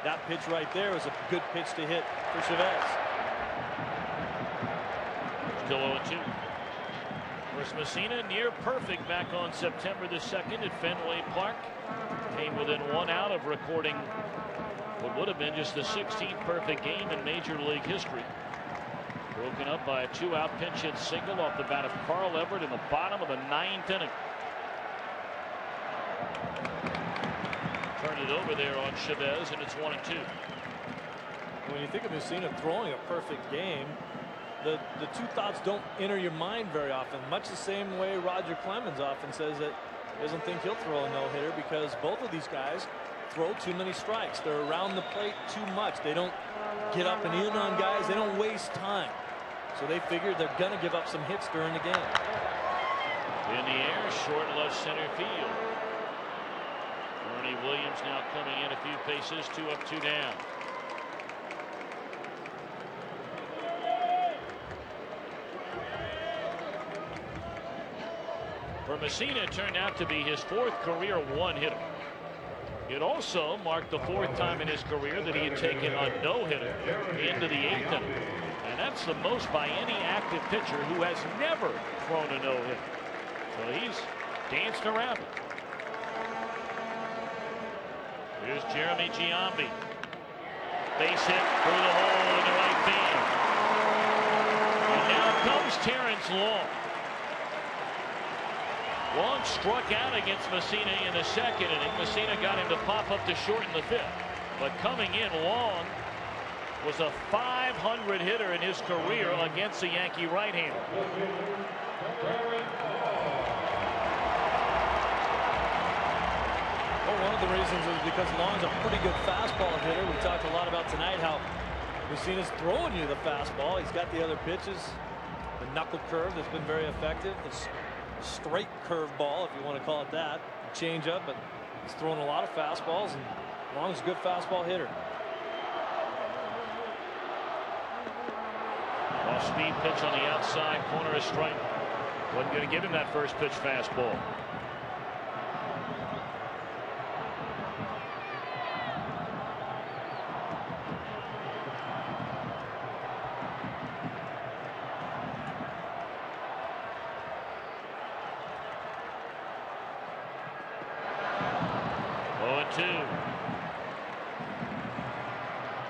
That pitch right there was a good pitch to hit for Chavez. Still 0-2. Whereas Messina near perfect back on September the 2nd at Fenway Park. Came within 1 out of recording what would have been just the 16th perfect game in Major League history. Broken up by a 2-out pinch hit single off the bat of Carl Everett in the bottom of the 9th inning. Turned it over there on Chavez, and it's 1-2. When you think of Messina throwing a perfect game, the 2 thoughts don't enter your mind very often. Much the same way Roger Clemens often says that he doesn't think he'll throw a no-hitter, because both of these guys throw too many strikes. They're around the plate too much. They don't get up and in on guys. They don't waste time. So they figure they're going to give up some hits during the game. In the air, short left center field. Ernie Williams now coming in a few paces, 2 up, 2 down. For Messina, it turned out to be his 4th career 1-hitter. It also marked the 4th time in his career that he had taken a no-hitter into the 8th inning. And that's the most by any active pitcher who has never thrown a no-hitter. So he's dancing around it. Here's Jeremy Giambi. Base hit through the hole in the right field. And now comes Terrence Long. Long struck out against Messina in the second inning. Messina got him to pop up to short in the fifth. But coming in, Long was a .500 hitter in his career against the Yankee right-hander. Well, one of the reasons is because Long's a pretty good fastball hitter. We talked a lot about tonight how Messina's throwing you the fastball. He's got the other pitches. The knuckle curve that's been very effective. The straight curve ball, if you want to call it that. Change up, but he's throwing a lot of fastballs, and Long's a good fastball hitter. Off-speed pitch on the outside corner, a strike. Wasn't going to give him that first pitch fastball.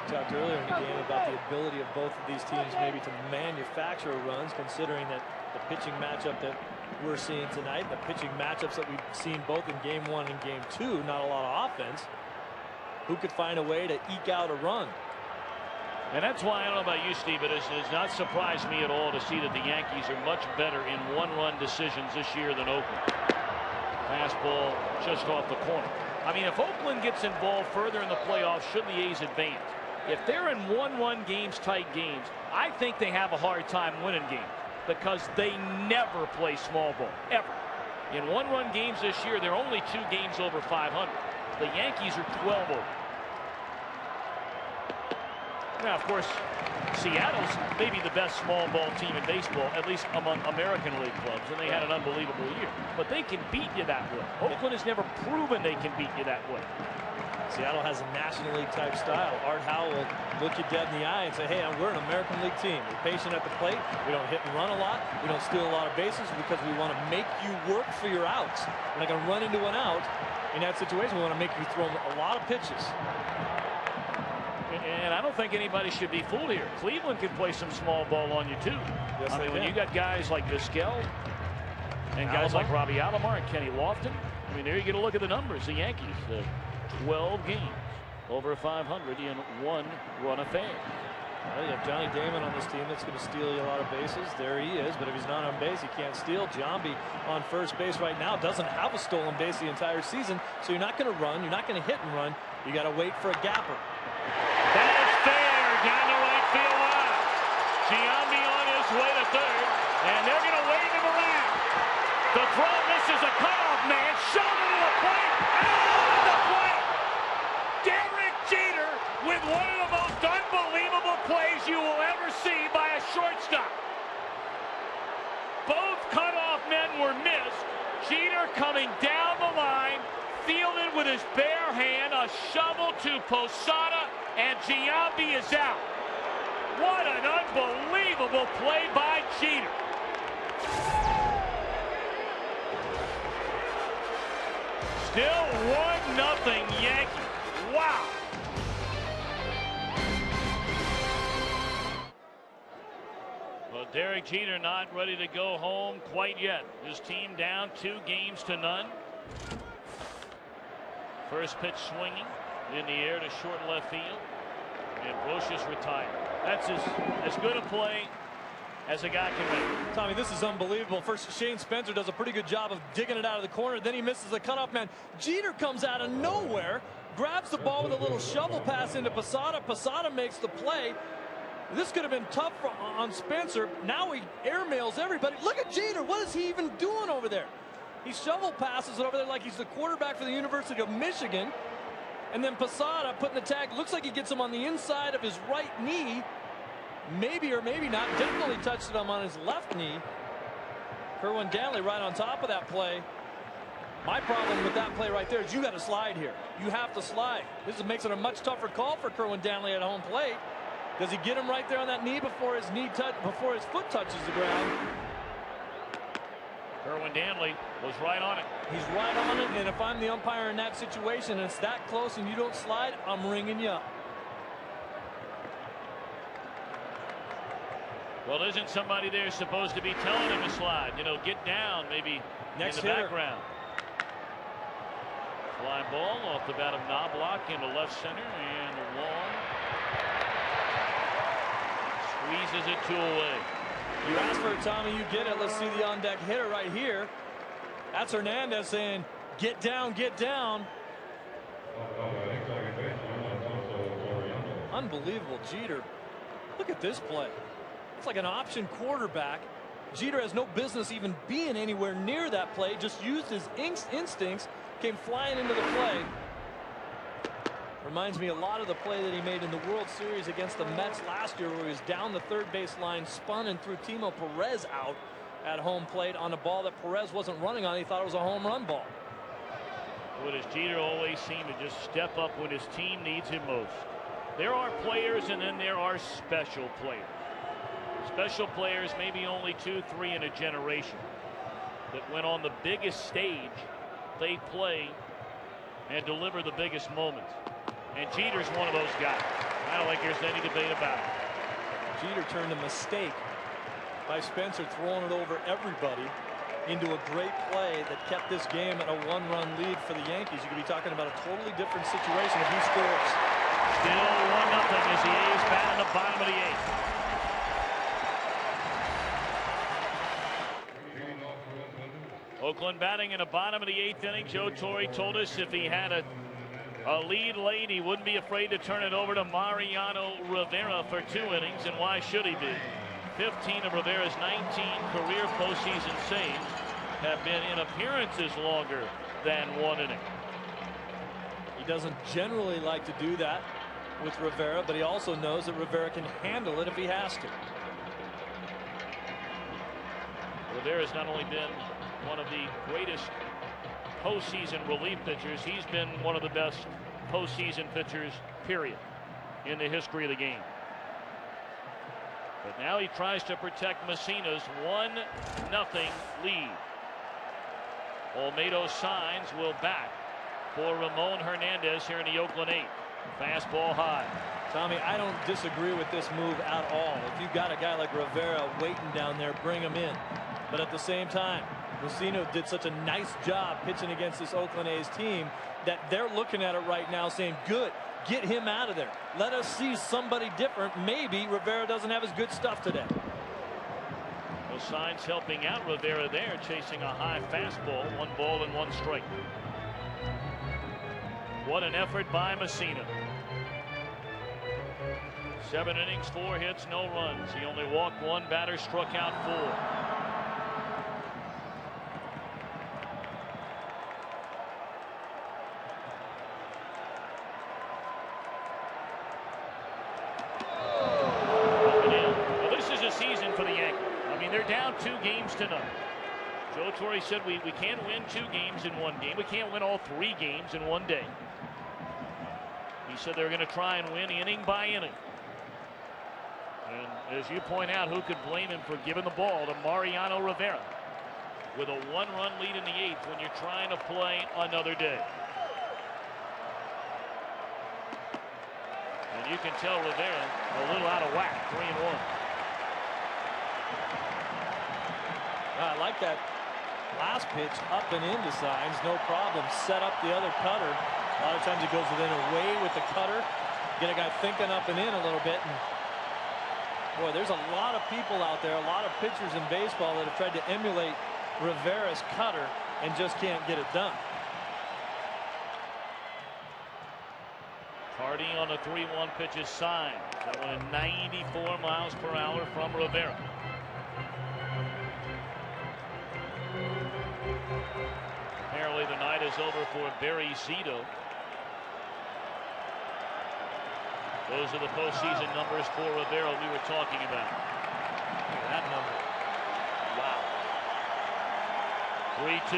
Talked earlier in the game about the ability of both of these teams maybe to manufacture runs, considering that the pitching matchup that we're seeing tonight, the pitching matchups that we've seen both in game 1 and game 2, not a lot of offense. Who could find a way to eke out a run? And that's why, I don't know about you, Steve, but it has not surprised me at all to see that the Yankees are much better in one-run decisions this year than Oakland. Fastball just off the corner. I mean, if Oakland gets involved further in the playoffs, should the A's advance? If they're in 1-1 games, tight games, I think they have a hard time winning games because they never play small ball, ever. In 1-run games this year, they're only 2 games over 500. The Yankees are 12 over. Now, of course, Seattle's maybe the best small ball team in baseball, at least among American League clubs, and they had an unbelievable year. But they can beat you that way. Oakland has never proven they can beat you that way. Seattle has a National League type style. Art Howe will look you dead in the eye and say, hey, we're an American League team. We're patient at the plate. We don't hit and run a lot. We don't steal a lot of bases because we want to make you work for your outs. We're not going to run into an out. In that situation, we want to make you throw a lot of pitches. And I don't think anybody should be fooled here. Cleveland can play some small ball on you, too. Yes, I mean, when you got guys like Vizquel and guys like Robbie Alomar and Kenny Lofton, I mean, there you get a look at the numbers. The Yankees, 12 games over 500 in 1-run affair. Well, you have Johnny Damon on this team that's going to steal you a lot of bases. There he is, but if he's not on base, he can't steal. Giambi on first base right now doesn't have a stolen base the entire season, so you're not going to run. You're not going to hit and run. You got to wait for a gapper. That is fair down the right field line. Giambi on his way to third, and they're going to wave him around. The throw misses a cutoff man. Shoulder to the plate. Out of the plate. Derek Jeter with one of the most unbelievable plays you will ever see by a shortstop. Both cutoff men were missed. Jeter coming down the line, fielded with his bare hand, a shovel to Posada, and Giambi is out. What an unbelievable play by Jeter. Still 1-0 Yankees. Wow. Well, Derek Jeter not ready to go home quite yet. His team down 2-0. First pitch swinging in the air to short left field. And Brocious retired. That's as good a play as a guy can make. Tommy, this is unbelievable. First, Shane Spencer does a pretty good job of digging it out of the corner. Then he misses the cutoff man. Jeter comes out of nowhere, grabs the ball with a little shovel pass into Posada. Posada makes the play. This could have been tough on Spencer. Now he airmails everybody. Look at Jeter. What is he even doing over there? He shovel passes it over there like he's the quarterback for the University of Michigan. And then Posada putting the tag. Looks like he gets him on the inside of his right knee. Maybe or maybe not. Definitely touched him on his left knee. Kerwin Danley right on top of that play. My problem with that play right there is you got to slide here. You have to slide. This makes it a much tougher call for Kerwin Danley at home plate. Does he get him right there on that knee before his foot touches the ground? Kerwin Danley was right on it. He's right on it, and if I'm the umpire in that situation and it's that close and you don't slide, I'm ringing you up. Well, isn't somebody there supposed to be telling him to slide? You know, get down, maybe Next in the hitter. background. Fly ball off the bat of Knobloch into left center and long. Squeezes it 2 away. You ask for it, Tommy, you get it. Let's see the on-deck hitter right here. That's Hernandez saying, get down, get down. Unbelievable, Jeter. Look at this play. It's like an option quarterback. Jeter has no business even being anywhere near that play. Just used his instincts, came flying into the play. Reminds me a lot of the play that he made in the World Series against the Mets last year, where he was down the third base line, spun and threw Timo Perez out at home plate on a ball that Perez wasn't running on. He thought it was a home run ball. What does Jeter always seem to just step up when his team needs him most? There are players, and then there are special players. Special players, maybe only 2, 3 in a generation, that when on the biggest stage, they play and deliver the biggest moments. And Jeter's one of those guys. I don't think there's any debate about it. Jeter turned a mistake by Spencer throwing it over everybody into a great play that kept this game at a 1-run lead for the Yankees. You could be talking about a totally different situation if he scores. Still 1-0 as the A's bat in the bottom of the 8th. Oakland batting in the bottom of the 8th inning. Joe Torre told us if he had a lead late, he wouldn't be afraid to turn it over to Mariano Rivera for 2 innings. And why should he be? 15 of Rivera's 19 career postseason saves have been in appearances longer than 1 inning. He doesn't generally like to do that with Rivera, but he also knows that Rivera can handle it if he has to. Rivera's not only been one of the greatest postseason relief pitchers, he's been one of the best postseason pitchers, period, in the history of the game. But now he tries to protect Messina's 1-0 lead. Olmedo signs will bat for Ramon Hernandez here in the Oakland 8th. Fastball high. Tommy, I don't disagree with this move at all. If you've got a guy like Rivera waiting down there, bring him in. But at the same time, Messina did such a nice job pitching against this Oakland A's team that they're looking at it right now saying, good, get him out of there. Let us see somebody different. Maybe Rivera doesn't have his good stuff today. Well, signs helping out Rivera there, chasing a high fastball. 1 ball and 1 strike. What an effort by Messina. 7 innings, 4 hits, no runs. He only walked 1 batter, struck out 4. Down 2 games to 0. Joe Torre said we can't win 2 games in 1 game. We can't win all 3 games in 1 day. He said they're going to try and win inning by inning. And as you point out, who could blame him for giving the ball to Mariano Rivera with a 1-run lead in the 8th when you're trying to play another day. And you can tell Rivera a little out of whack. 3-1. I like that last pitch, up and into signs, no problem. Set up the other cutter. A lot of times he goes within a way with the cutter. Get a guy thinking up and in a little bit. And boy, there's a lot of people out there, a lot of pitchers in baseball that have tried to emulate Rivera's cutter and just can't get it done. Hardy on a 3-1 pitch is signed. That one at 94 miles per hour from Rivera. Apparently the night is over for Barry Zito. Those are the postseason numbers for Rivera we were talking about. Look at that number. Wow. 3-2.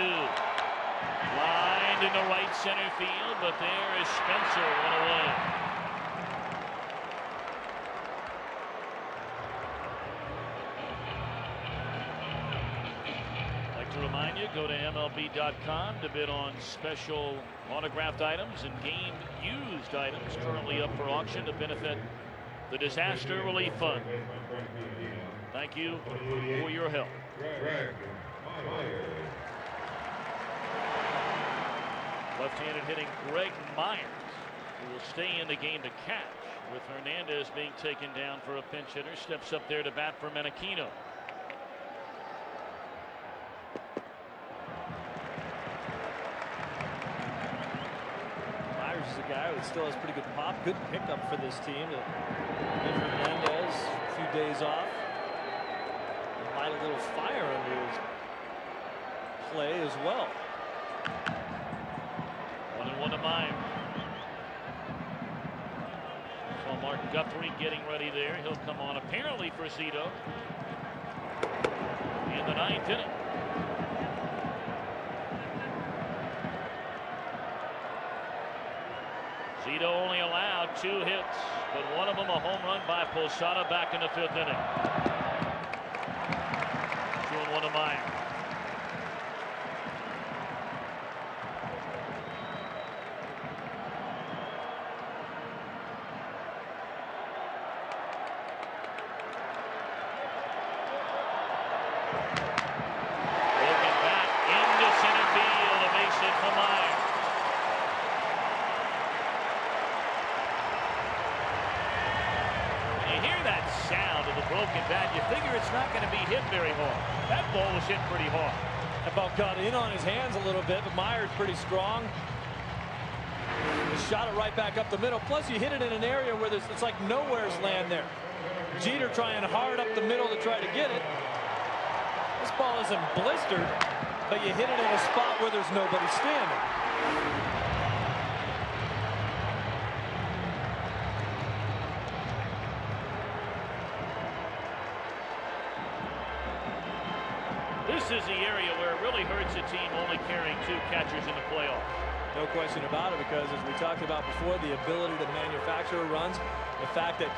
Lined into right center field, but there is Spencer, 1 away. to remind you, go to MLB.com to bid on special autographed items and game used items currently up for auction to benefit the Disaster Relief Fund. Thank you for your help. Left-handed hitting Greg Myers, who will stay in the game to catch, with Hernandez being taken down for a pinch hitter. Steps up there to bat for Menachino. Myers is a guy who still has pretty good pop, good pickup for this team. Hernandez, a few days off, light a little fire under his play as well. 1-1 to Myers. So Mark Guthrie getting ready there. He'll come on apparently for Zito in the 9th inning. Zito only allowed 2 hits, but one of them a home run by Posada back in the 5th inning. 2-1 to Myers. Pretty hard. That ball got in on his hands a little bit, but Myers pretty strong. He shot it right back up the middle. Plus, you hit it in an area where it's like nowhere's land there. Jeter trying hard up the middle to try to get it. This ball isn't blistered, but you hit it in a spot where there's nobody standing. This is the area where it really hurts a team only carrying 2 catchers in the playoffs. No question about it, because as we talked about before, the ability to manufacture runs, the fact that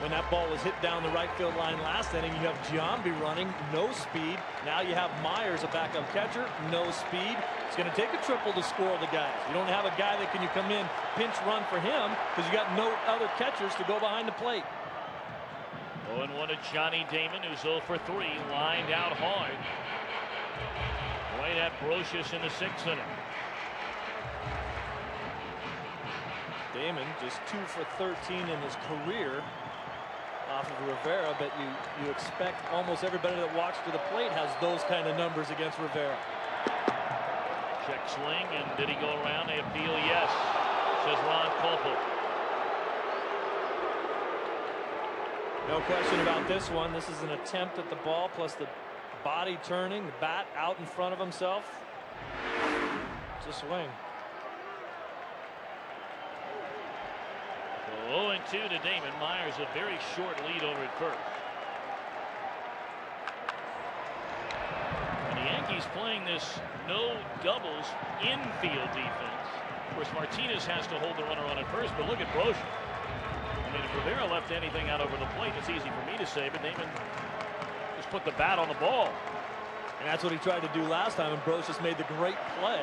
when that ball was hit down the right field line last inning, you have Giambi running, no speed. Now you have Myers, a backup catcher, no speed. It's going to take a triple to score the guys. You don't have a guy that can you come in, pinch run for him, because you got no other catchers to go behind the plate. 0-1 to Johnny Damon, who's 0 for 3, lined out hard. Right at Brocious in the 6th inning. Damon just 2 for 13 in his career off of Rivera, but you expect almost everybody that walks to the plate has those kind of numbers against Rivera. Check swing, and did he go around? They appeal, yes, says Ron Culpo. No question about this one. This is an attempt at the ball, plus the body turning, the bat out in front of himself. It's a swing. So 0-2 to Damon. Myers a very short lead over at first. And the Yankees playing this no doubles infield defense. Of course, Martinez has to hold the runner on at first, but look at Brocious. I mean, if Rivera left anything out over the plate, it's easy for me to say, but Damon just put the bat on the ball. And that's what he tried to do last time, and Brocious made the great play.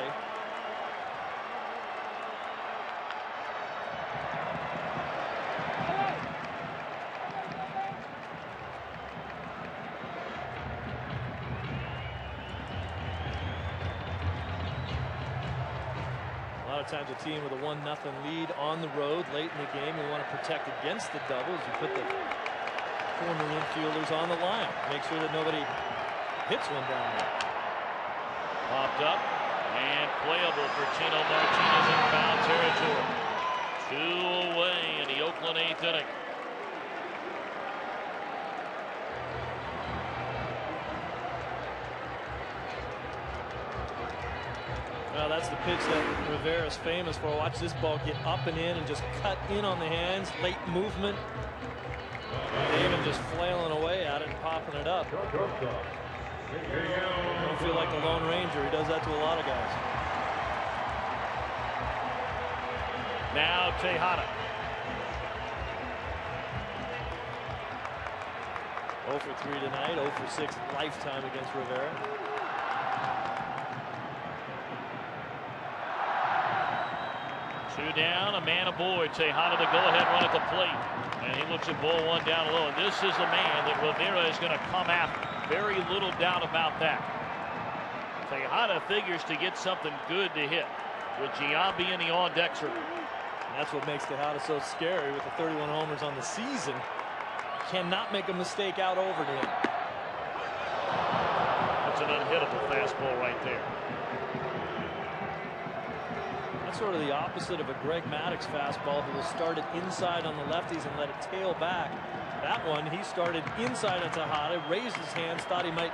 A lot of times a team with a 1-0 lead on the road late in the game, you want to protect against the doubles. You put the corner infielders on the line. Make sure that nobody hits one down there. Popped up and playable for Tino Martinez in foul territory. 2 away in the Oakland 8th inning. Well, that's the pitch that Rivera's famous for. Watch this ball get up and in and just cut in on the hands. Late movement. Damon just flailing away at it and popping it up. I don't feel like the Lone Ranger. He does that to a lot of guys. Now Tejada. 0 for 3 tonight. 0 for 6 lifetime against Rivera. Two down, a man aboard. Tejada the go-ahead run at the plate. And he looks at ball one down low. And this is a man that Rivera is going to come after. Very little doubt about that. Tejada figures to get something good to hit with Giambi in the on-deck circle. That's what makes Tejada so scary with the 31 homers on the season. Cannot make a mistake out over to him. That's an unhittable fastball right there. That's sort of the opposite of a Greg Maddux fastball, who will start it inside on the lefties and let it tail back. That one, he started inside on Tejada, raised his hands, thought he might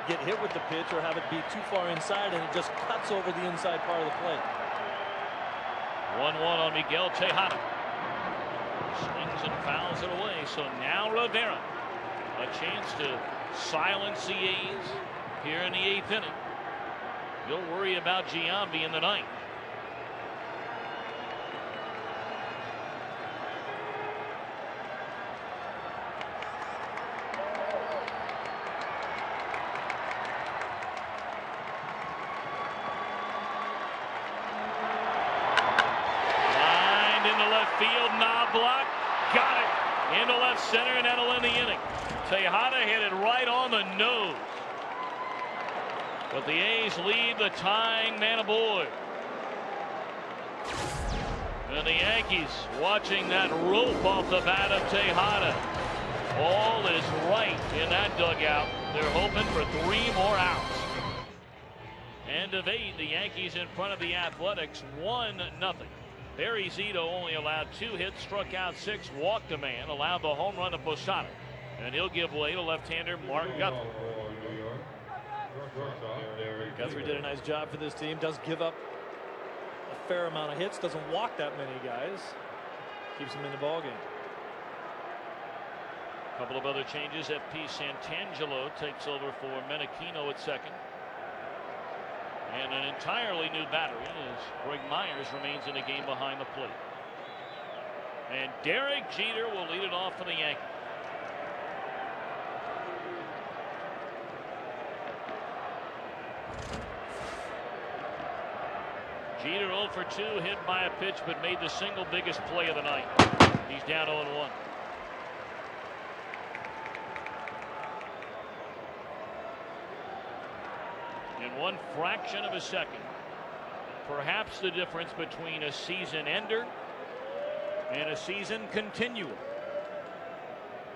get hit with the pitch or have it be too far inside, and it just cuts over the inside part of the plate. 1-1 on Miguel Tejada. Swings and fouls it away. So now Rivera, a chance to silence the A's here in the 8th inning. You'll worry about Giambi in the 9th. Field, Knobloch got it into left center, and that'll end the inning. Tejada hit it right on the nose. But the A's lead the tying man aboard. And the Yankees watching that rope off the bat of Tejada. All is right in that dugout. They're hoping for 3 more outs. End of 8, the Yankees in front of the Athletics, 1-0. Barry Zito only allowed 2 hits, struck out 6, walked a man, allowed the home run to Posada. And he'll give way to left-hander Mark Guthrie. Guthrie did a nice job for this team. Does give up a fair amount of hits. Doesn't walk that many guys. Keeps them in the ballgame. A couple of other changes. F.P. Santangelo takes over for Menachino at second. And an entirely new battery as Greg Myers remains in the game behind the plate. And Derek Jeter will lead it off for the Yankees. Jeter 0 for 2, hit by a pitch, but made the single biggest play of the night. He's down 0-1. In 1 fraction of a second, perhaps the difference between a season ender and a season continuum.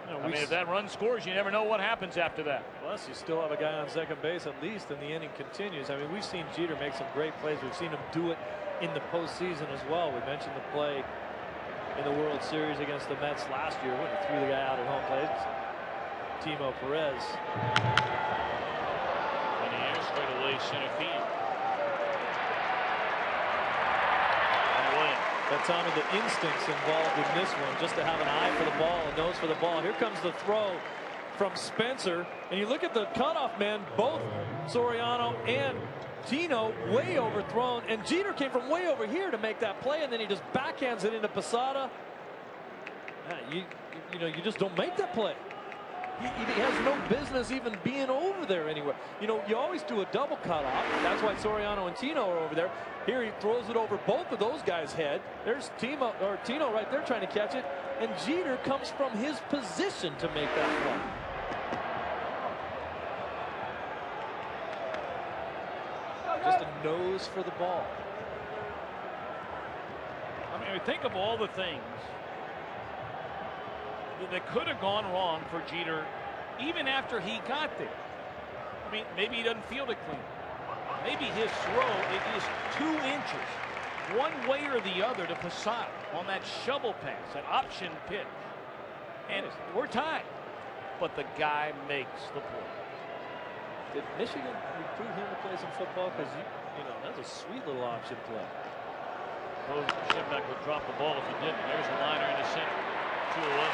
I mean, if that run scores, you never know what happens after that. Plus, you still have a guy on second base at least, and the inning continues. I mean, we've seen Jeter make some great plays. We've seen him do it in the postseason as well. We mentioned the play in the World Series against the Mets last year when he threw the guy out at home plate. Timo Perez. In the air, straight away center field. But Tommy, the instincts involved in this one, just to have an eye for the ball, a nose for the ball. Here comes the throw from Spencer, and you look at the cutoff man, both Soriano and Tino way overthrown, and Jeter came from way over here to make that play, and then he just backhands it into Posada. You know, you just don't make that play. He has no business even being over there anywhere. You know, you always do a double cutoff. That's why Soriano and Tino are over there. Here he throws it over both of those guys' head. There's Tino right there trying to catch it, and Jeter comes from his position to make that play. Just a nose for the ball. I mean, think of all the things that could have gone wrong for Jeter even after he got there. I mean, maybe he doesn't field it clean. Maybe his throw is 2 inches one way or the other to Posada on that shovel pass, that option pitch. And we're tied. But the guy makes the play. Did Michigan recruit him to play some football? Because, you know, that's a sweet little option play. Oh, Shimbeck would drop the ball if he didn't. There's a liner in the center. 2 away.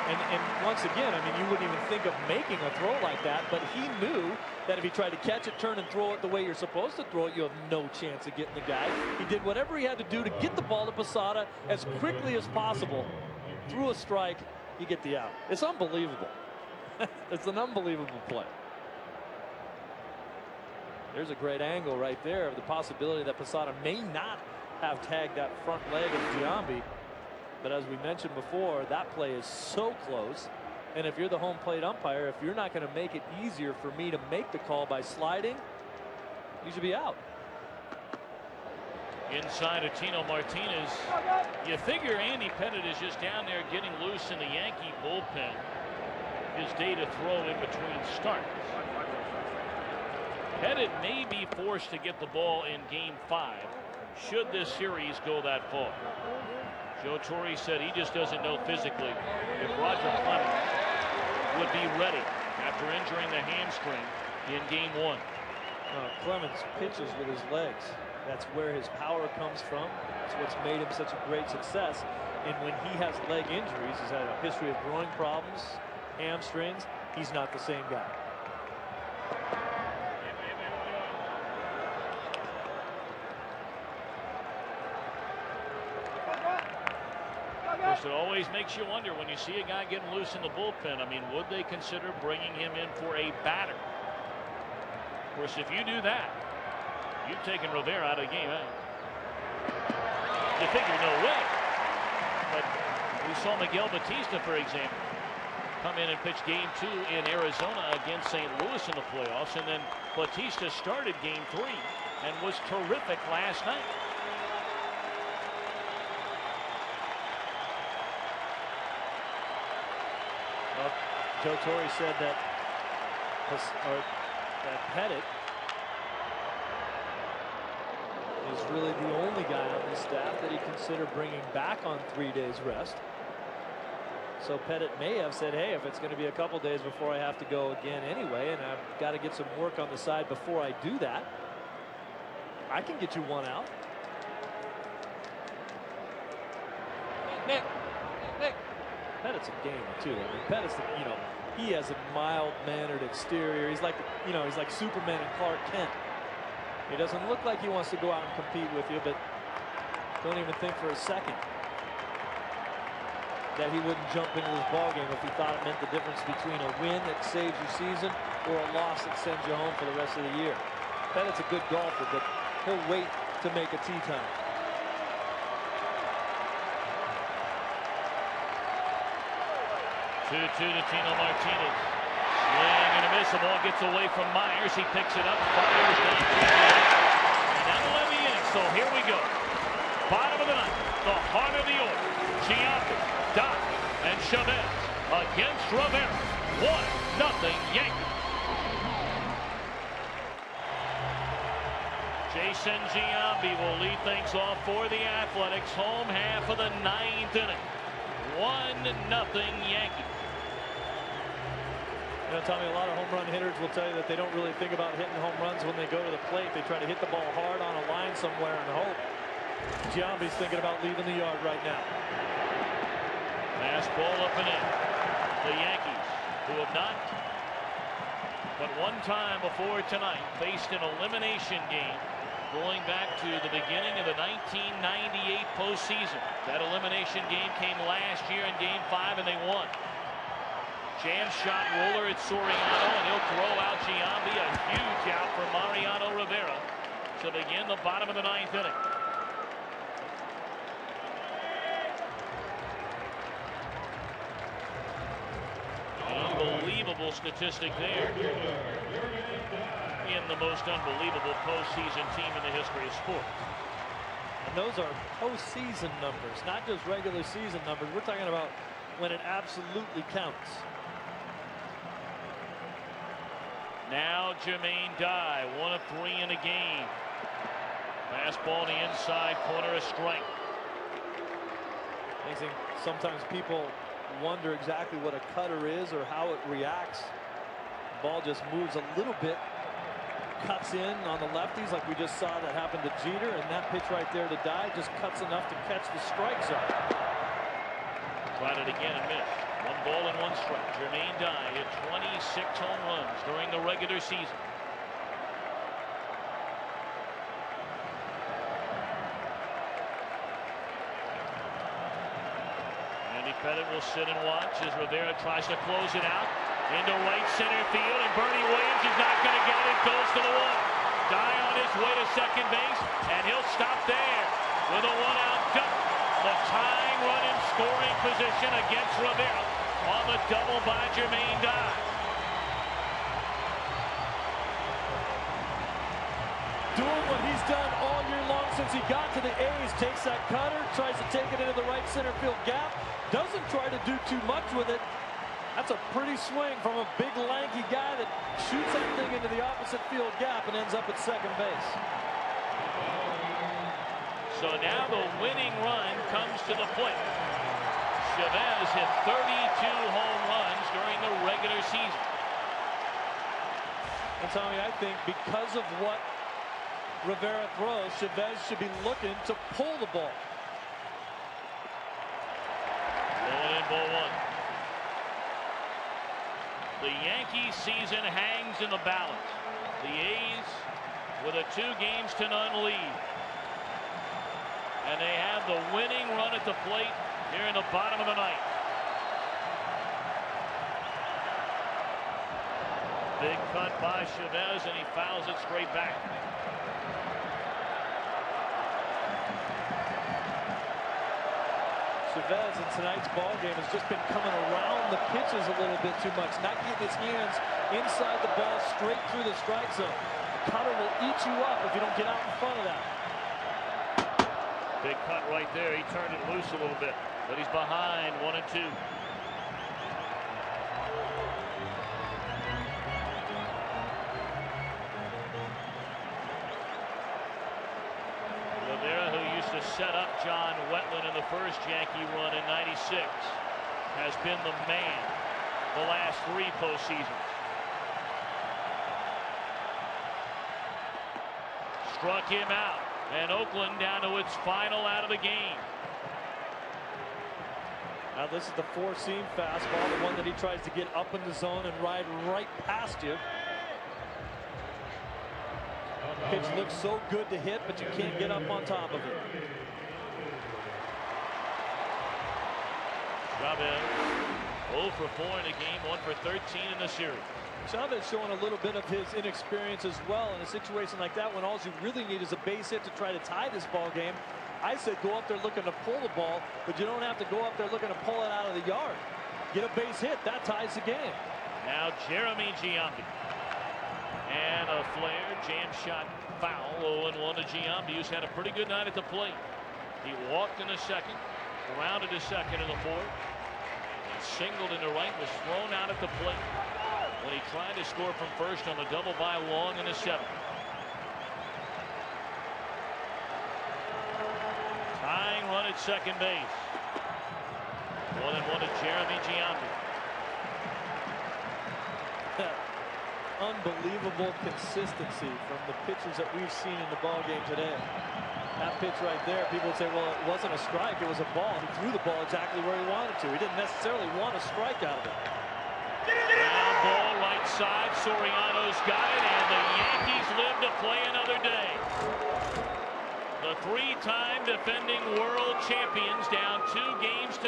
And once again, I mean, you wouldn't even think of making a throw like that, but he knew that if he tried to catch it, turn and throw it the way you're supposed to throw it, you have no chance of getting the guy. He did whatever he had to do to get the ball to Posada as quickly as possible. Threw a strike, you get the out. It's unbelievable. It's an unbelievable play. There's a great angle right there of the possibility that Posada may not have tagged that front leg of Giambi. But as we mentioned before, that play is so close. And if you're the home plate umpire, if you're not going to make it easier for me to make the call by sliding, you should be out. Inside of Tino Martinez, you figure Andy Pettitte is just down there getting loose in the Yankee bullpen. His day to throw in between starts. Pettitte may be forced to get the ball in Game 5 should this series go that far. Joe Torre said he just doesn't know physically if Roger Clemens would be ready after injuring the hamstring in Game 1. Clemens pitches with his legs. That's where his power comes from. That's what's made him such a great success. And when he has leg injuries, he's had a history of groin problems, hamstrings. He's not the same guy. Of course, it always makes you wonder when you see a guy getting loose in the bullpen. I mean, would they consider bringing him in for a batter? Of course, if you do that, you've taken Rivera out of the game. You figure no way. But we saw Miguel Batista, for example, come in and pitch Game 2 in Arizona against St. Louis in the playoffs. And then Batista started Game 3 and was terrific last night. Well, Joe Torre said that Pettitte is really the only guy on the staff that he considered bringing back on 3 days rest. So Pettitte may have said, hey, if it's going to be a couple days before I have to go again anyway, and I've got to get some work on the side before I do that, I can get you one out. Nick. Pettitte's a gamer too. I mean, Pettitte's, he has a mild-mannered exterior. He's like, he's like Superman and Clark Kent. He doesn't look like he wants to go out and compete with you, but don't even think for a second that he wouldn't jump into this ballgame if he thought it meant the difference between a win that saves your season or a loss that sends you home for the rest of the year. Pettitte's a good golfer, but he'll wait to make a tee time. To Tino Martinez. Swing and a miss. The ball gets away from Myers. He picks it up, fires down. And that'll end the inning. So here we go. Bottom of the ninth. The heart of the order. Giambi, Doc, and Chavez against Rivera. 1-0 Yankees. Jason Giambi will lead things off for the Athletics. Home half of the ninth inning. 1-0 Yankees. Tommy, a lot of home run hitters will tell you that they don't really think about hitting home runs when they go to the plate. They try to hit the ball hard on a line somewhere and hope. Giambi's thinking about leaving the yard right now. Fastball up and in. The Yankees, who have not but one time before tonight faced an elimination game going back to the beginning of the 1998 postseason. That elimination game came last year in Game 5 and they won. Jam shot roller at Soriano, and he'll throw out Giambi. A huge out for Mariano Rivera to begin the bottom of the ninth inning. Unbelievable statistic there. In the most unbelievable postseason team in the history of sports. And those are postseason numbers, not just regular season numbers. We're talking about when it absolutely counts. Now Jermaine Dye, 1 of 3 in the game. Fastball in the inside corner, a strike. I think sometimes people wonder exactly what a cutter is or how it reacts. The ball just moves a little bit, cuts in on the lefties like we just saw that happen to Jeter, and that pitch right there to Dye just cuts enough to catch the strike zone. Tried it again and missed. 1 ball and 1 strike. Jermaine Dye hit 26 home runs during the regular season. Andy Pettitte will sit and watch as Rivera tries to close it out into right center field, and Bernie Williams is not going to get it. It goes to the wall. Dye on his way to second base, and he'll stop there. with a one-out double. The tying run in scoring position against Rivera on the double by Jermaine Dye. Doing what he's done all year long since he got to the A's. Takes that cutter, tries to take it into the right center field gap. Doesn't try to do too much with it. That's a pretty swing from a big lanky guy that shoots that thing into the opposite field gap and ends up at second base. So now the winning run comes to the plate. Chavez hit 32 home runs during the regular season. And Tommy, I think because of what Rivera throws, Chavez should be looking to pull the ball. Low in, ball one. The Yankees season hangs in the balance. The A's with a 2-0 lead. And they have the winning run at the plate here in the bottom of the ninth. Big cut by Chavez, and he fouls it straight back. Chavez in tonight's ball game has just been coming around the pitches a little bit too much, not getting his hands inside the ball straight through the strike zone. The cutter will eat you up if you don't get out in front of that. Big cut right there. He turned it loose a little bit, but he's behind 1-2. Rivera, who used to set up John Wetland in the first Yankee run in '96, has been the man the last 3 postseasons. Struck him out. And Oakland down to its final out of the game. Now this is the 4-seam fastball, the one that he tries to get up in the zone and ride right past you. Pitch looks so good to hit, but you can't get up on top of it. Chavez 0 for 4 in the game, 1 for 13 in the series. Chavez showing a little bit of his inexperience as well in a situation like that when all you really need is a base hit to try to tie this ball game. I said go up there looking to pull the ball, but you don't have to go up there looking to pull it out of the yard. Get a base hit, that ties the game. Now Jeremy Giambi. And a flare, jam shot foul, 0-1 to Giambi, who's had a pretty good night at the plate. He walked in the second, grounded to second in the fourth, and singled into right, was thrown out at the plate when he tried to score from first on the double by Long in the seventh. Tying run at second base. 1-1 to Jeremy Giambi. Unbelievable consistency from the pitchers that we've seen in the ball game today. That pitch right there, people would say, well, it wasn't a strike, it was a ball. He threw the ball exactly where he wanted to. He didn't necessarily want a strike out of it. Ground ball right side. Soriano's got it, and the Yankees live to play another day. The 3-time defending world champions down 2-0.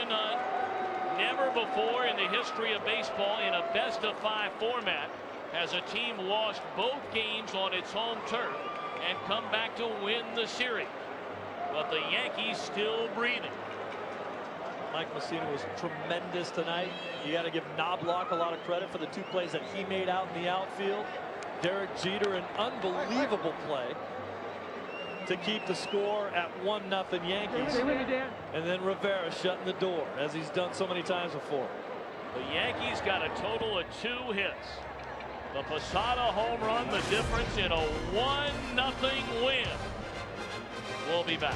Never before in the history of baseball in a best-of-5 format has a team lost both games on its home turf and come back to win the series. But the Yankees still breathing. Mike Mussina was tremendous tonight. You got to give Knobloch a lot of credit for the 2 plays that he made out in the outfield. Derek Jeter, an unbelievable play to keep the score at 1-0 Yankees. And then Rivera shutting the door, as he's done so many times before. The Yankees got a total of 2 hits. The Posada home run, the difference in a 1-0 win. We'll be back.